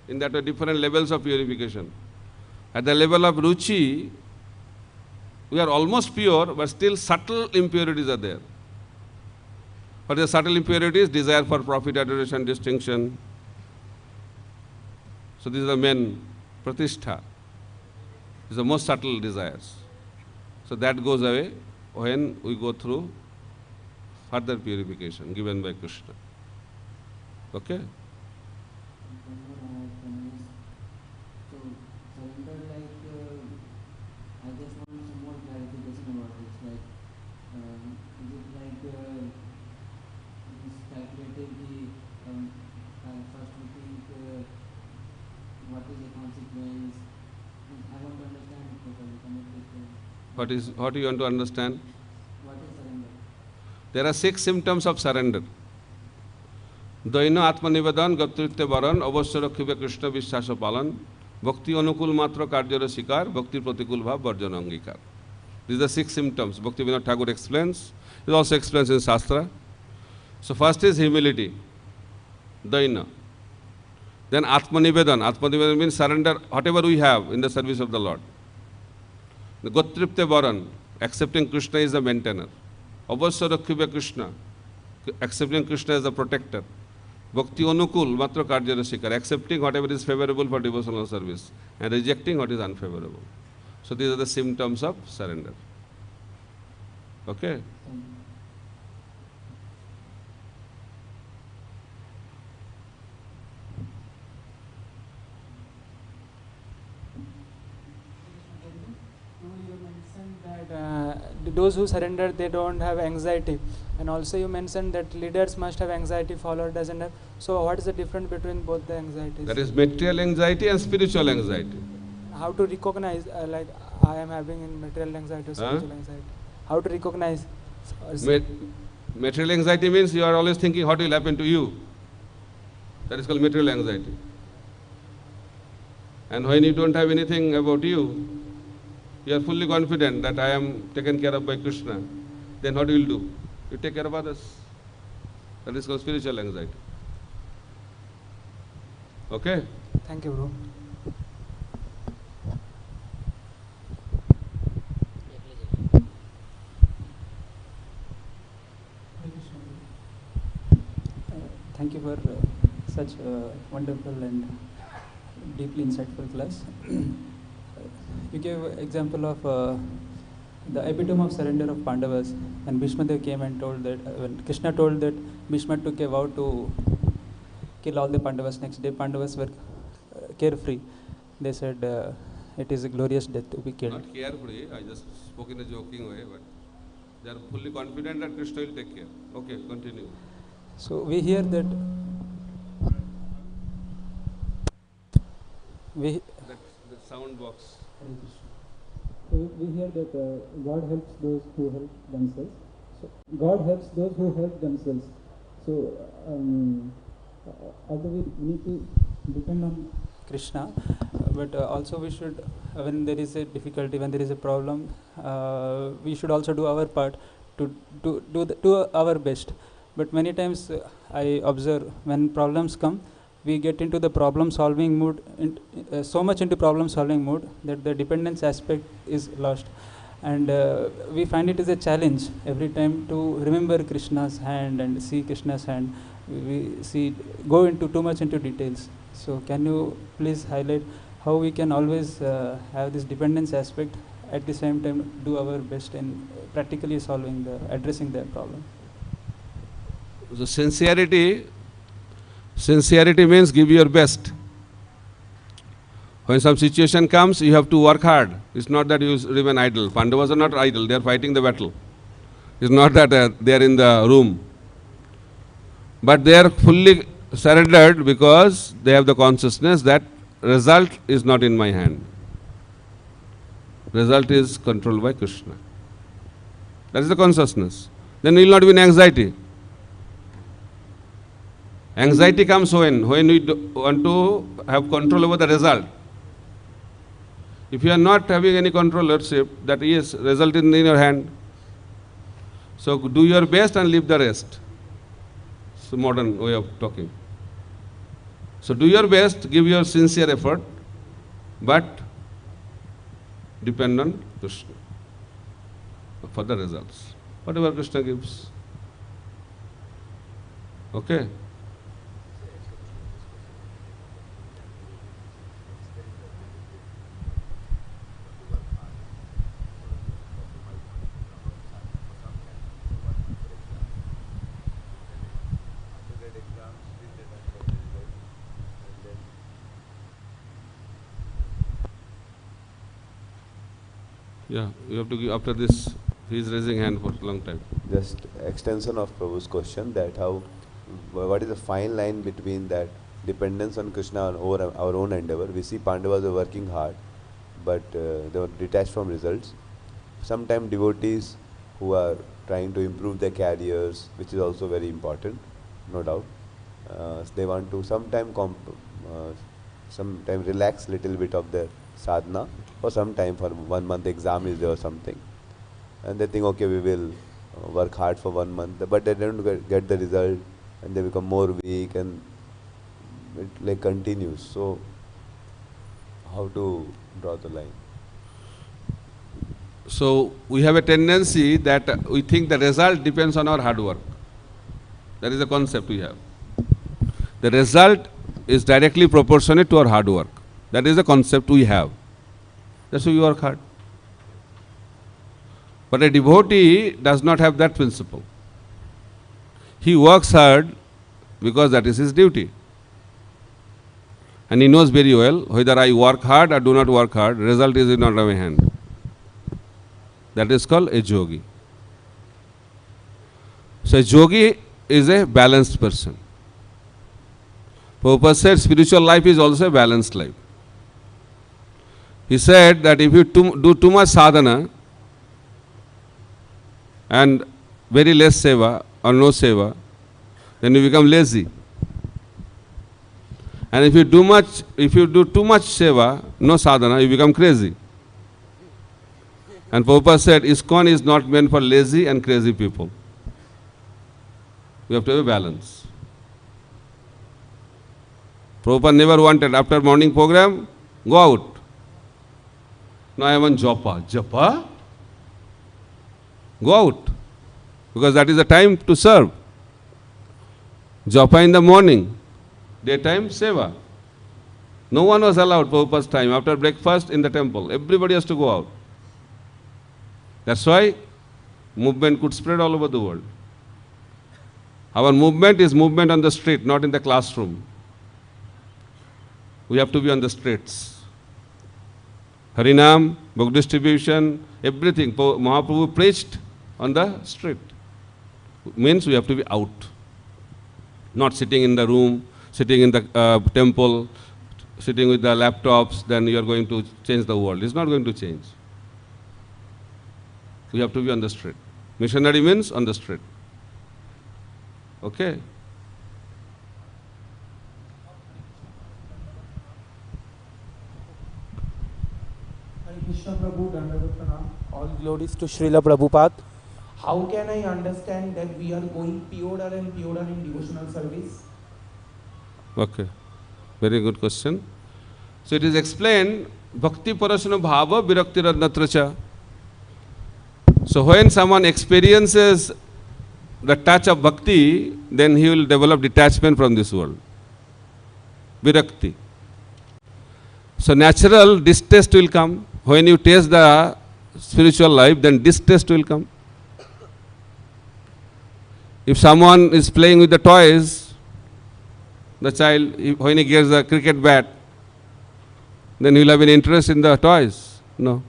In that are different levels of purification. At the level of Ruchi, we are almost pure, but still subtle impurities are there. What are the subtle impurities? Desire for profit, adoration, distinction. So these are the main pratishtha. These are the most subtle desires. So that goes away when we go through further purification given by Krishna. Okay? What do you want to understand? What is surrender? There are 6 symptoms of surrender. Daina Atmanivedan, Gatritya Varan, Avasya Rakhibe Krishna Vishwasa Palan, Bhakti Anukul Matra Karjara Sikar, Bhakti Pratikul Bhav Varjana Angikar. These are 6 symptoms. Bhakti Vinod Thakur explains. It also explains in Shastra. So first is humility, Daina. Then Atmanivedan. Atmanivedan means surrender whatever we have in the service of the Lord. The Gotripte Varan, accepting Krishna is the maintainer. Avasya Rakhibe Krishna, accepting Krishna as the protector. Bhakti Anukul Matra Karjara Sikar, accepting whatever is favorable for devotional service and rejecting what is unfavorable. So these are the symptoms of surrender. Okay? Those who surrender, they don't have anxiety, and also you mentioned that leaders must have anxiety, follower doesn't have. So what is the difference between both the anxieties? That is material anxiety and spiritual anxiety. How to recognize, like I am having in material anxiety or spiritual anxiety? How to recognize? Material anxiety means you are always thinking what will happen to you. That is called material anxiety. And when you don't have anything about you, you are fully confident that I am taken care of by Krishna. Then what you will do? You take care of others. That is called spiritual anxiety. Okay? Thank you, bro. Thank you for such a wonderful and deeply insightful class. You gave example of the epitome of surrender of Pandavas, and Bhishmadev came and told that when Krishna told that Bhishma took a vow to kill all the Pandavas. Next day Pandavas were carefree. They said it is a glorious death to be killed. Not carefree, I just spoke in a joking way, but They are fully confident that Krishna will take care. Okay, continue. So we hear that The sound box. we hear that God helps those who help themselves. So God helps those who help themselves. So although we need to depend on Krishna, but also we should, when there is a difficulty, when there is a problem, we should also do our part to do our best. But many times I observe when problems come, we get into the problem solving mood, so much into problem solving mood that the dependence aspect is lost, and we find it is a challenge every time to remember Krishna's hand and see Krishna's hand. We go into too much into details. So can you please highlight how we can always have this dependence aspect, at the same time do our best in practically addressing the problem? So sincerity means give your best. When some situation comes, you have to work hard. It's not that you remain idle. Pandavas are not idle, they are fighting the battle. It's not that they are in the room. But they are fully surrendered because they have the consciousness that result is not in my hand. Result is controlled by Krishna. That is the consciousness. Then we will not be in anxiety. Anxiety comes when we want to have control over the result. If you are not having any controllership, that yes, result is in your hand. So do your best and leave the rest. It's a modern way of talking. So do your best, give your sincere effort, but depend on Krishna for the results. Whatever Krishna gives. Okay? Yeah, you have to give after this. He is raising hand for a long time. Just extension of Prabhu's question, that what is the fine line between that dependence on Krishna and over our own endeavor? We see Pandavas are working hard, but they were detached from results. Sometimes devotees who are trying to improve their careers, which is also very important, no doubt. They want to sometime relax little bit of their sadhana for some time, for 1 month exam is there or something, and they think, okay, we will work hard for 1 month, but they don't get the result and they become more weak and it like continues. So how to draw the line? So we have a tendency that we think the result depends on our hard work. That is the concept we have. The result is directly proportionate to our hard work. That is the concept we have. That's why we work hard. But a devotee does not have that principle. He works hard because that is his duty. And he knows very well, whether I work hard or do not work hard, result is not in my hand. That is called a yogi. So a yogi is a balanced person. Prabhupada said spiritual life is also a balanced life. He said that if you do too much sadhana and very less seva or no seva, then you become lazy. And if you do too much seva, no sadhana, you become crazy. And Prabhupada said ISKCON is not meant for lazy and crazy people. We have to have a balance. Prabhupada never wanted, after morning program, go out. Now I am on japa. Japa? Go out. Because that is the time to serve. Japa in the morning. Daytime, seva. No one was allowed Prabhupada's time. After breakfast in the temple, everybody has to go out. That's why movement could spread all over the world. Our movement is movement on the street, not in the classroom. We have to be on the streets. Harinam, book distribution, everything. Mahaprabhu preached on the street. Means we have to be out. Not sitting in the room, sitting in the temple, sitting with the laptops, then you are going to change the world. It's not going to change. We have to be on the street. Missionary means on the street. Okay? Hare Krishna Prabhu, Dandavat Pranam. All glories to Srila Prabhupada. How can I understand that we are going purer and purer in devotional service? Okay. Very good question. So it is explained, Bhakti Parasana Bhava Virakti Radnatracha. So when someone experiences the touch of bhakti, then he will develop detachment from this world. Virakti. So natural distaste will come. When you taste the spiritual life, then distaste will come. If someone is playing with the toys, the child, when he gets the cricket bat, then he will have an interest in the toys. No.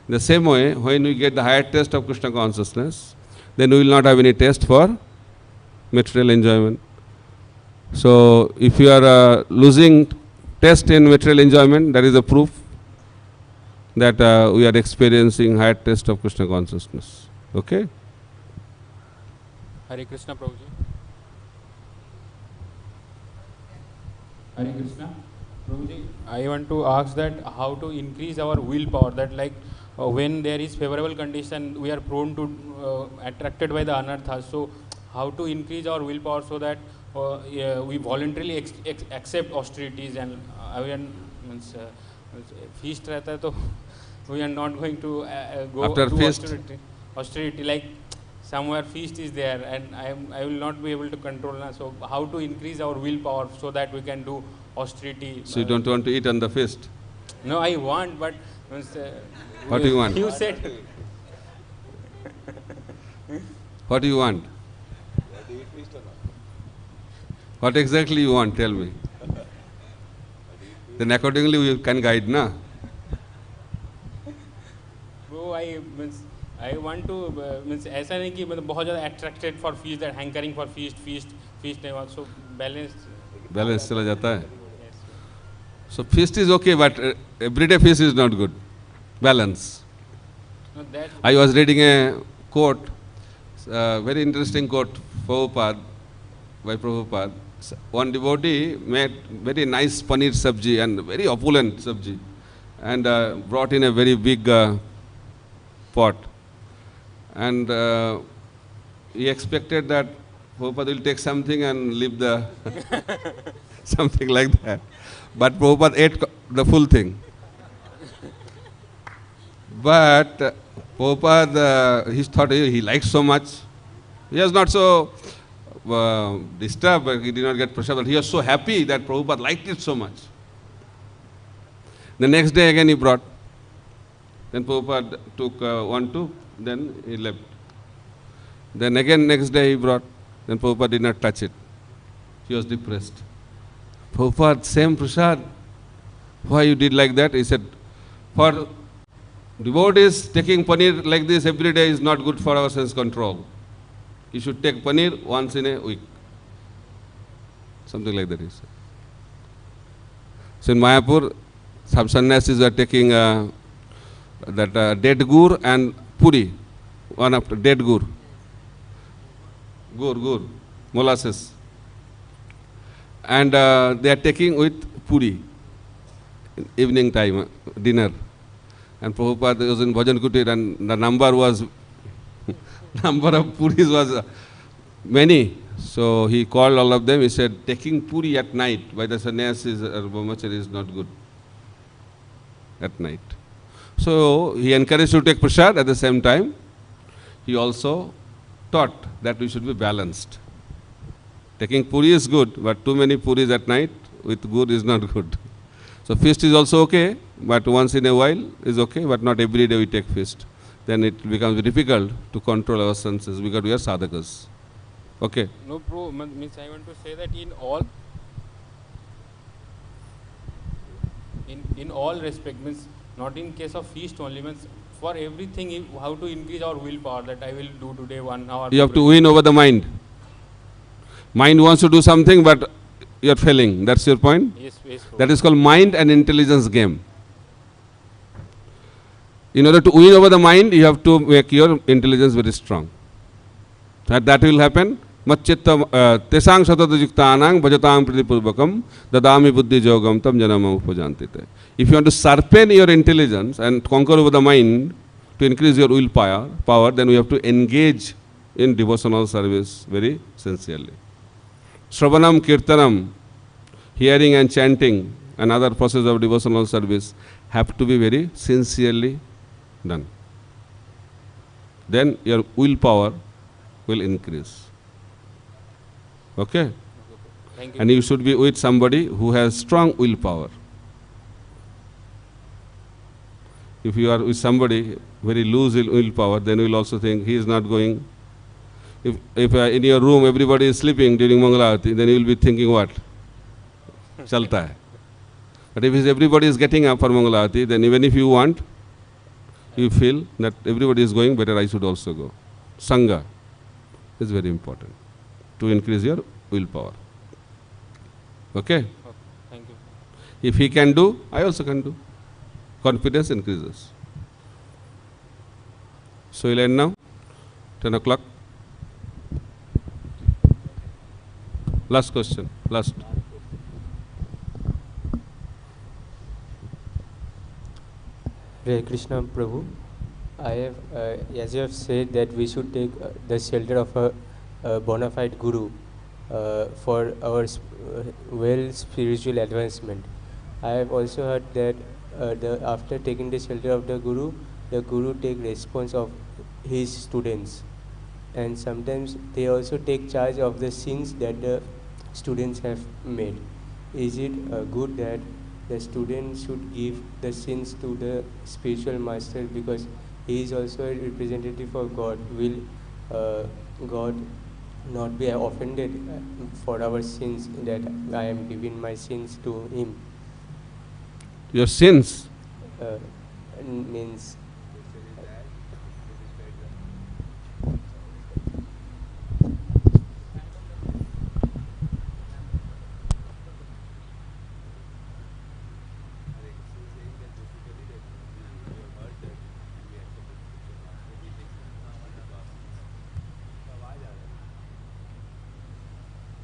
In the same way, when we get the higher taste of Krishna consciousness, then we will not have any taste for material enjoyment. So, if you are losing taste in material enjoyment, that is a proof that we are experiencing higher taste of Krishna consciousness. Okay? Hare Krishna Prabhuji. Hare Krishna. Prabhuji, I want to ask that how to increase our willpower, that like when there is favorable condition, we are prone to attracted by the anarthas. So how to increase our willpower so that we voluntarily accept austerities and feast रहता है तो we are not going to go after to feast. austerity like somewhere feast is there and I will not be able to control now. So how to increase our willpower so that we can do austerity? So you don't want to eat on the feast? No, I want, but what do you want? You said. What do you want? What exactly you want? Tell me. Then accordingly we can guide, na? वो I want to means ऐसा नहीं कि मतलब बहुत ज़्यादा attracted for feast, that hankering for feast नहीं हुआ, so balance चला जाता है. So feast is okay, but everyday feast is not good. Balance. No, that I was reading a quote, very interesting quote, by Prabhupada. One devotee made very nice paneer sabji and very opulent sabji and brought in a very big pot. And he expected that Prabhupada will take something and leave the something like that. But Prabhupada ate the full thing. But Prabhupada, he thought he liked so much. He was not so disturbed, but he did not get pressure. But he was so happy that Prabhupada liked it so much. The next day again he brought. Then Prabhupada took 1, 2, then he left. Then again next day he brought. Then Prabhupada did not touch it. He was depressed. Prabhupada, same prasad. Why you did like that? He said, for devotees, taking paneer like this every day is not good for our sense control. You should take paneer once in a week. Something like that, he said. So in Mayapur, some sannyasis were taking that dead gur and puri. One after dead gur. Gur, molasses. And they are taking with puri, evening time, dinner. And Prabhupada was in Bhajan Kutir and the number of puris was many. So he called all of them. He said, taking puri at night by the sannyasis or brahmachari is not good at night. So he encouraged to take prasad. At the same time, he also taught that we should be balanced. Taking puri is good, but too many puris at night with gur is not good. So feast is also okay, but once in a while is okay, but not every day we take feast. Then it becomes difficult to control our senses because we are sadhakas. Okay. No, means I want to say that in all respect, means not in case of feast only, means for everything, how to increase our willpower, that I will do today 1 hour. You have to win over the mind. Mind wants to do something, but you are failing. That's your point? Yes, yes. That is called mind and intelligence game. In order to win over the mind, you have to make your intelligence very strong. That will happen. Matchitta tesang satadajuktanang bhajatam pritipurvakam dadami buddhi jogam tam janama upajantite. If you want to sharpen your intelligence and conquer over the mind to increase your willpower, then we have to engage in devotional service very sincerely. Shravanam Kirtanam, hearing and chanting, and other process of devotional service have to be very sincerely done. Then your willpower will increase. Okay? Thank you. And you should be with somebody who has strong willpower. If you are with somebody very loose willpower, then you will also think he is not going. If in your room everybody is sleeping during Mangalarati, then you will be thinking what? Chalta hai. But if everybody is getting up for Mangalarati, then even if you want, you feel that everybody is going, better I should also go. Sangha is very important to increase your willpower. Okay? Okay, thank you. If he can do, I also can do. Confidence increases. So we'll end now, 10 o'clock. Last question, last. Hare Krishna Prabhu, I have, as you have said that we should take the shelter of a bona fide guru for our well spiritual advancement. I have also heard that after taking the shelter of the guru take response of his students, and sometimes they also take charge of the sins that the students have made. Is it good that the student should give the sins to the spiritual master, because he is also a representative of God? Will God not be offended for our sins, that I am giving my sins to him? Your sins? Means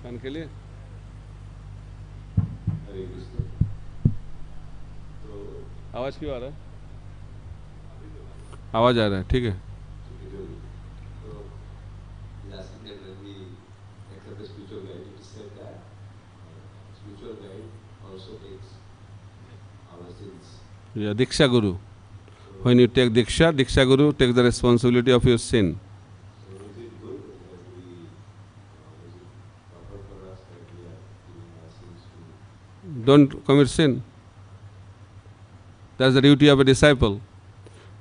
कान के लिए हरे कृष्ण। तो आवाज क्यों आ रहा है? आवाज आ रहा है, ठीक है। So he's asking that when we accept a spiritual guide, it is said that spiritual guide also takes our sins. Yeah, Diksha Guru. When you take Diksha, Diksha Guru takes the responsibility of your sin. So is it good that we, is it proper for us that we are giving our sins to? Don't commit sin. That's the duty of a disciple.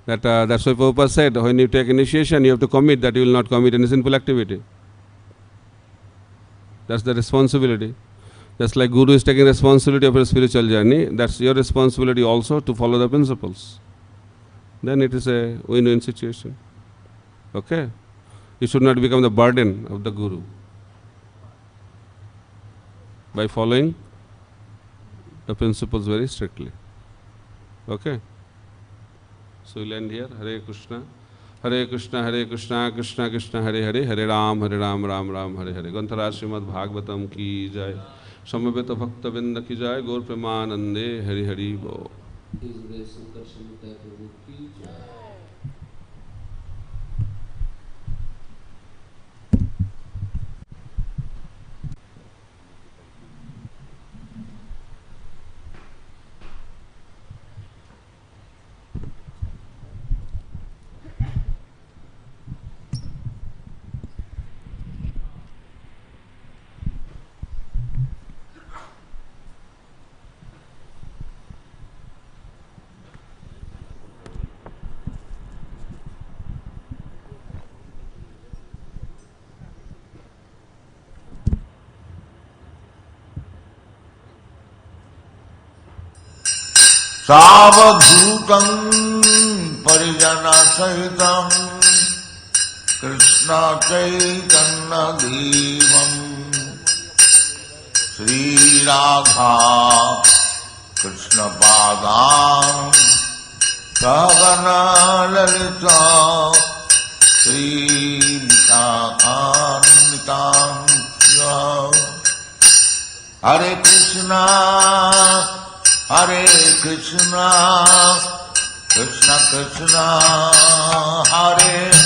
That's why Prabhupada said, when you take initiation, you have to commit that you will not commit any sinful activity. That's the responsibility. Just like Guru is taking responsibility of your spiritual journey, that's your responsibility also to follow the principles. Then it is a win-win situation. Okay? You should not become the burden of the Guru by following the principles very strictly. Okay? So we'll end here. Hare Krishna, Hare Krishna, Hare Krishna, Krishna Krishna, Hare Hare, Hare Ram, Ram Ram, Hare Hare. Grantaraj Srimad Bhagavatam ki jai. Samaveta Bhakta Vinda ki jai. Gaur Premanande, Hari Hari Bo. सावधूतं Parijana Sahitam Krishna Chaitanya Devam Sri Radha Krishna Padam Sagana Lalita Sri Vishakhanvitam Hare Krishna Krishna Krishna Hare Hare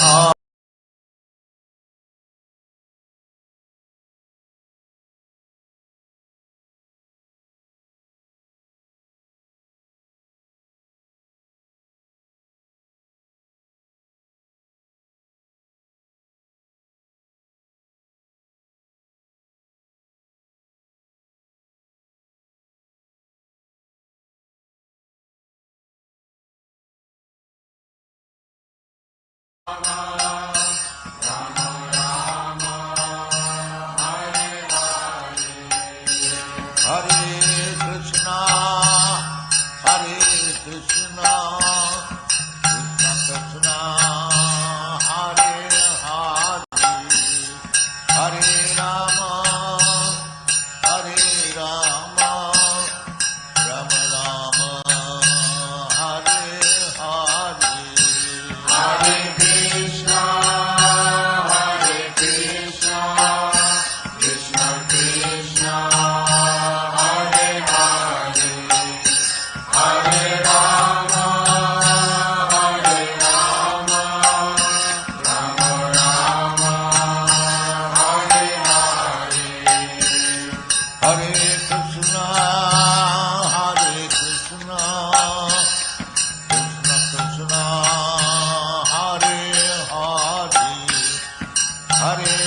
Hare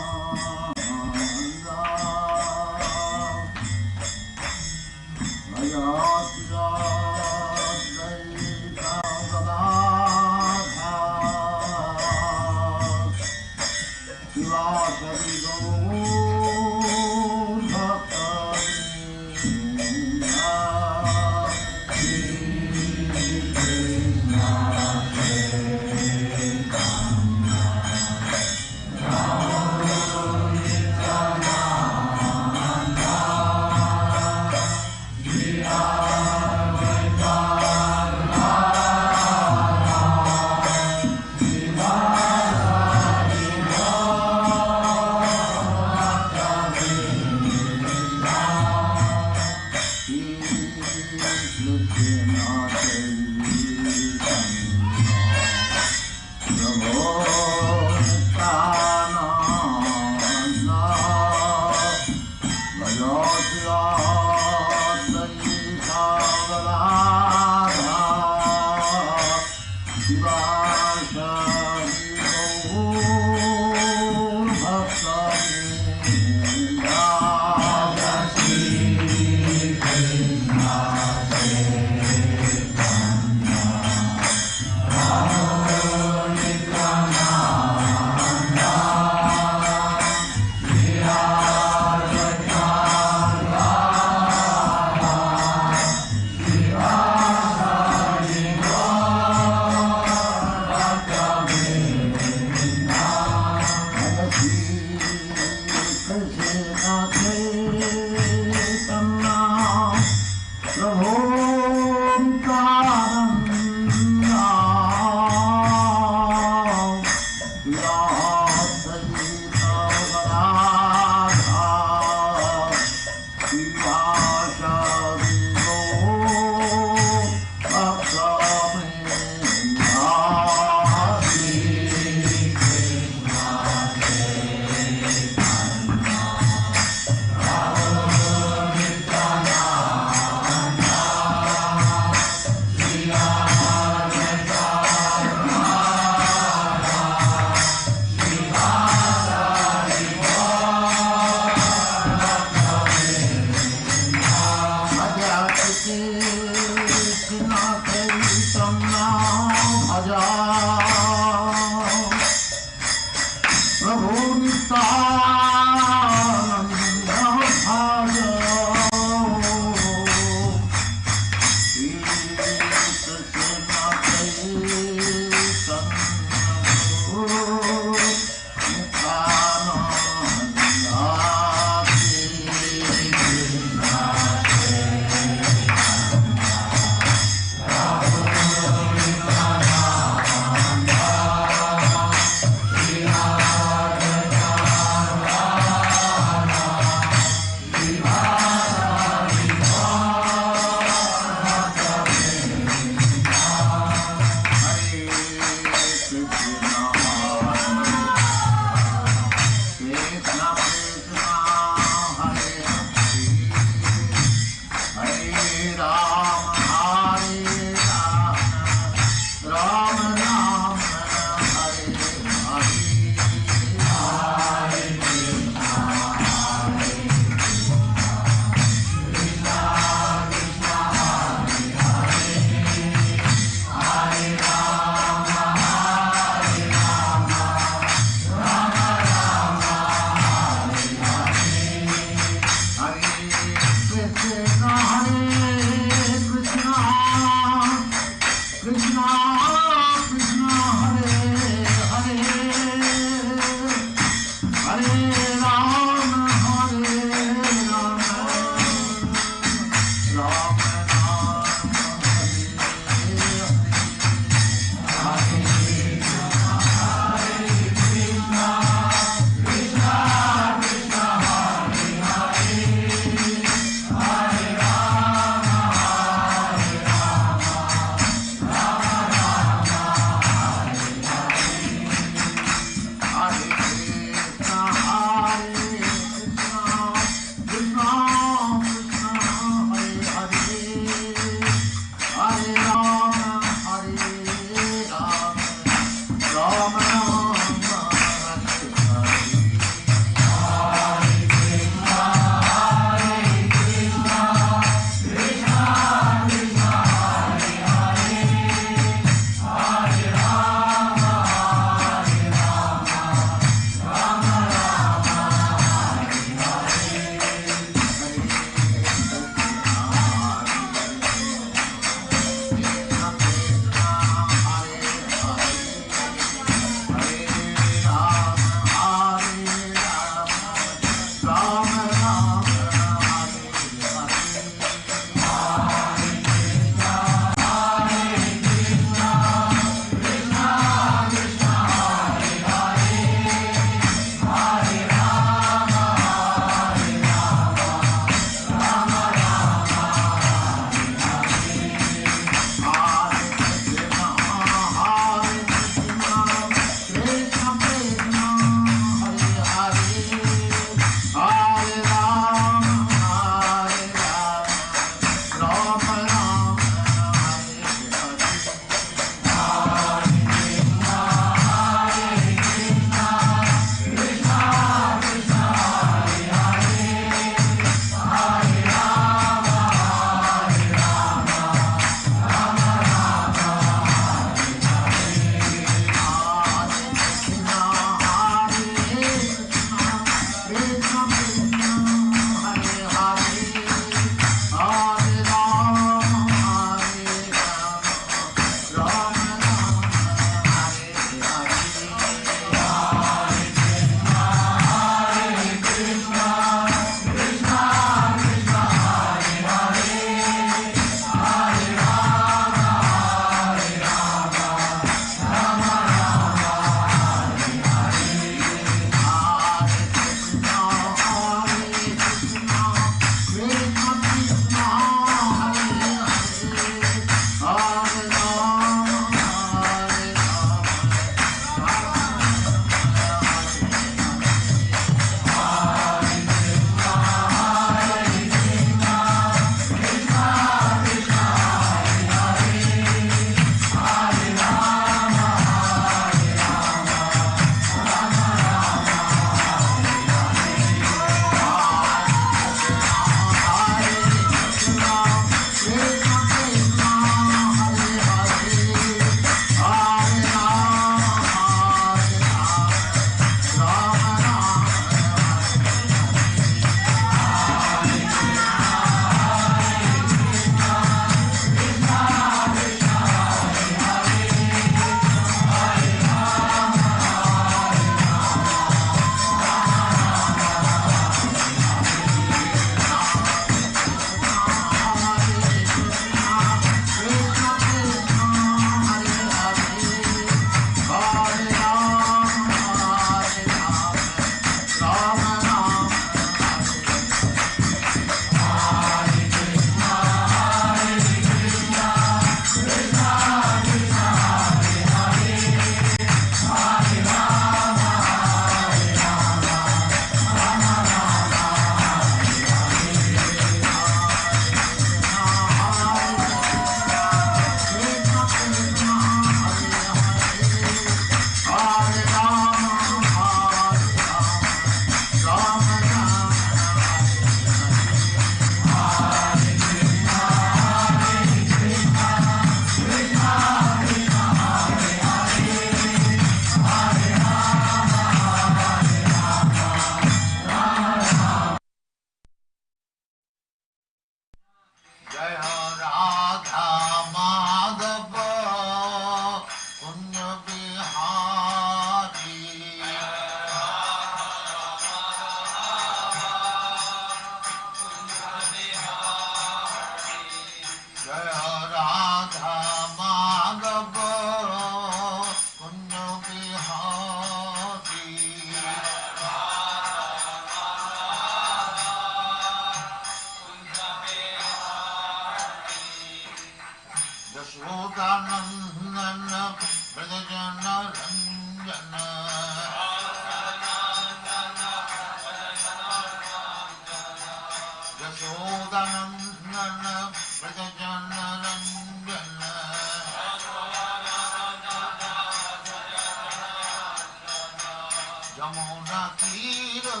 Jamuna Tiro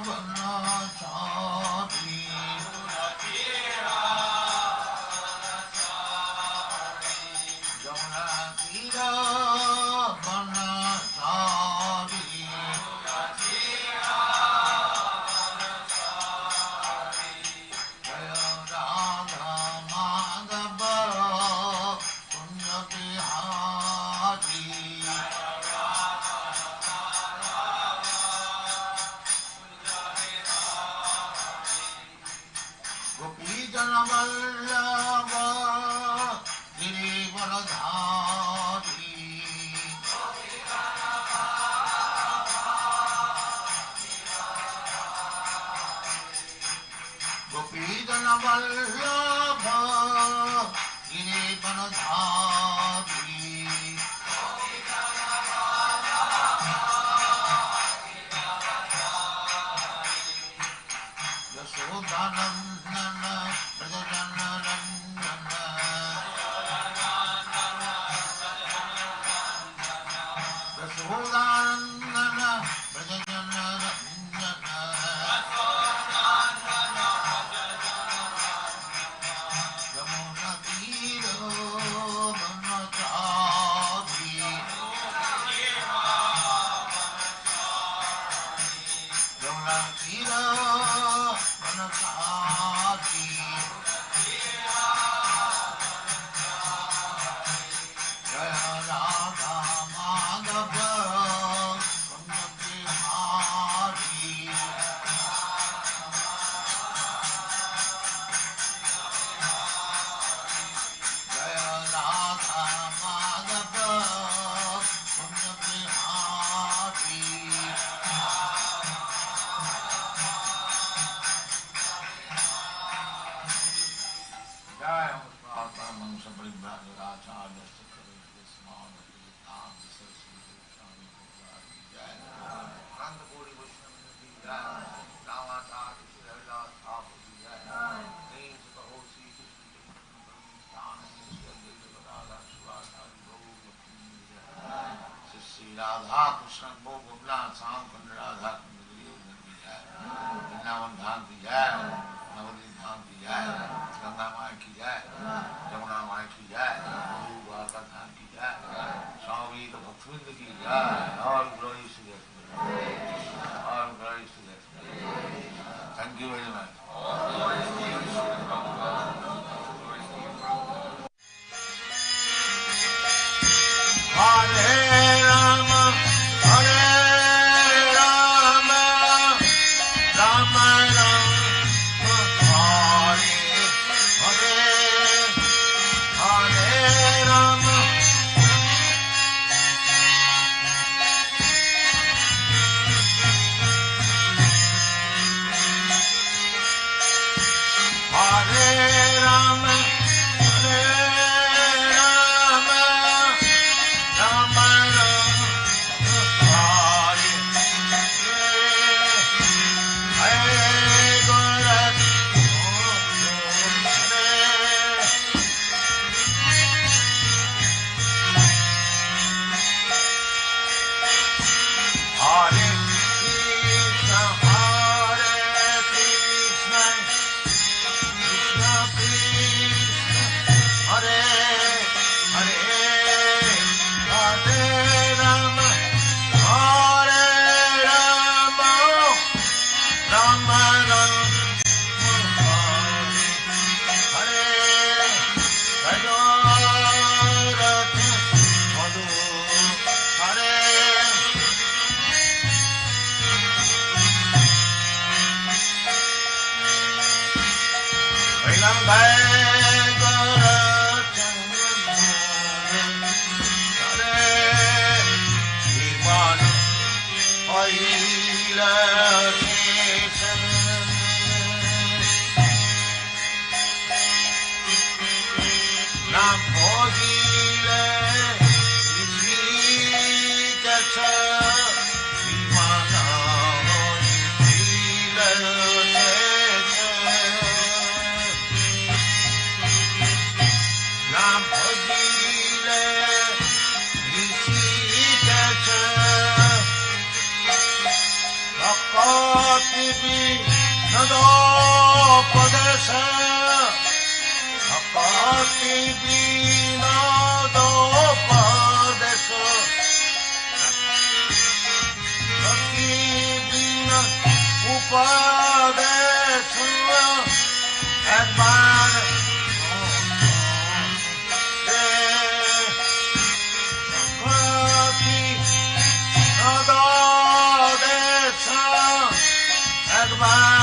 Banachari Jamuna Tiro Banachari Jaya Radha Madhava Punya Bihari Gopi Jana Vallabha Girivaradhari Gopi Jana Vallabha Girivaradhari Yasodhanandana Brajajana Randana Yasodhanandana Brajajana Randana Yamuna Tiro Banachari Yamuna Tiro Banachari Jaya Radha Madhava Punya Bihari Jaya Radha Madhava Punya Bihari Jaya Prabhupada Mansa Paribhraja Acharya Sakari Srimad Bhagavatam Saraswati Swami Prabhupada ki Jai Nanda Kori Vaishnava ki Jai Ramacharya Sri Haridas Thakur ki Jai Names of the whole Sri Krishna Chaitanya Radha Suvasari Gaur Lakshmi ki Jai Sri Radha Krishna Bhogavna Sam Khanda Radha Khanda Yoga ki Jai Vrindavan Dham ki Jai Navadvip Dham ki Jai Ganga Mai ki Jai Jamuna Mai ki Jai Dwarka Dham ki Jai Swami the Bhaktivinoda ki Jai All glories to that. All glories to that. Thank you very much. Hare Rama Hare Rama Rama Rama Hare Hare Hare Rama Hare Rama Hare Rama Rama Rama Hare Hare Gorakh Hare Krishna Hare Krishna Krishna Krishna Hare Hare Hare Rama Hare Rama Rama Rama Hare Hare Rathayatra Madhu Hare Vailam Bhagavara Hare Srimad Aila Keshan Nam Bhojile Vishikacha Srimad Aila Keshan Nam Bhojile Vishikacha Padesha Sakati Vinado Padesha Sakati Vina Upadesha Advan Sakati Vinado Desha Advan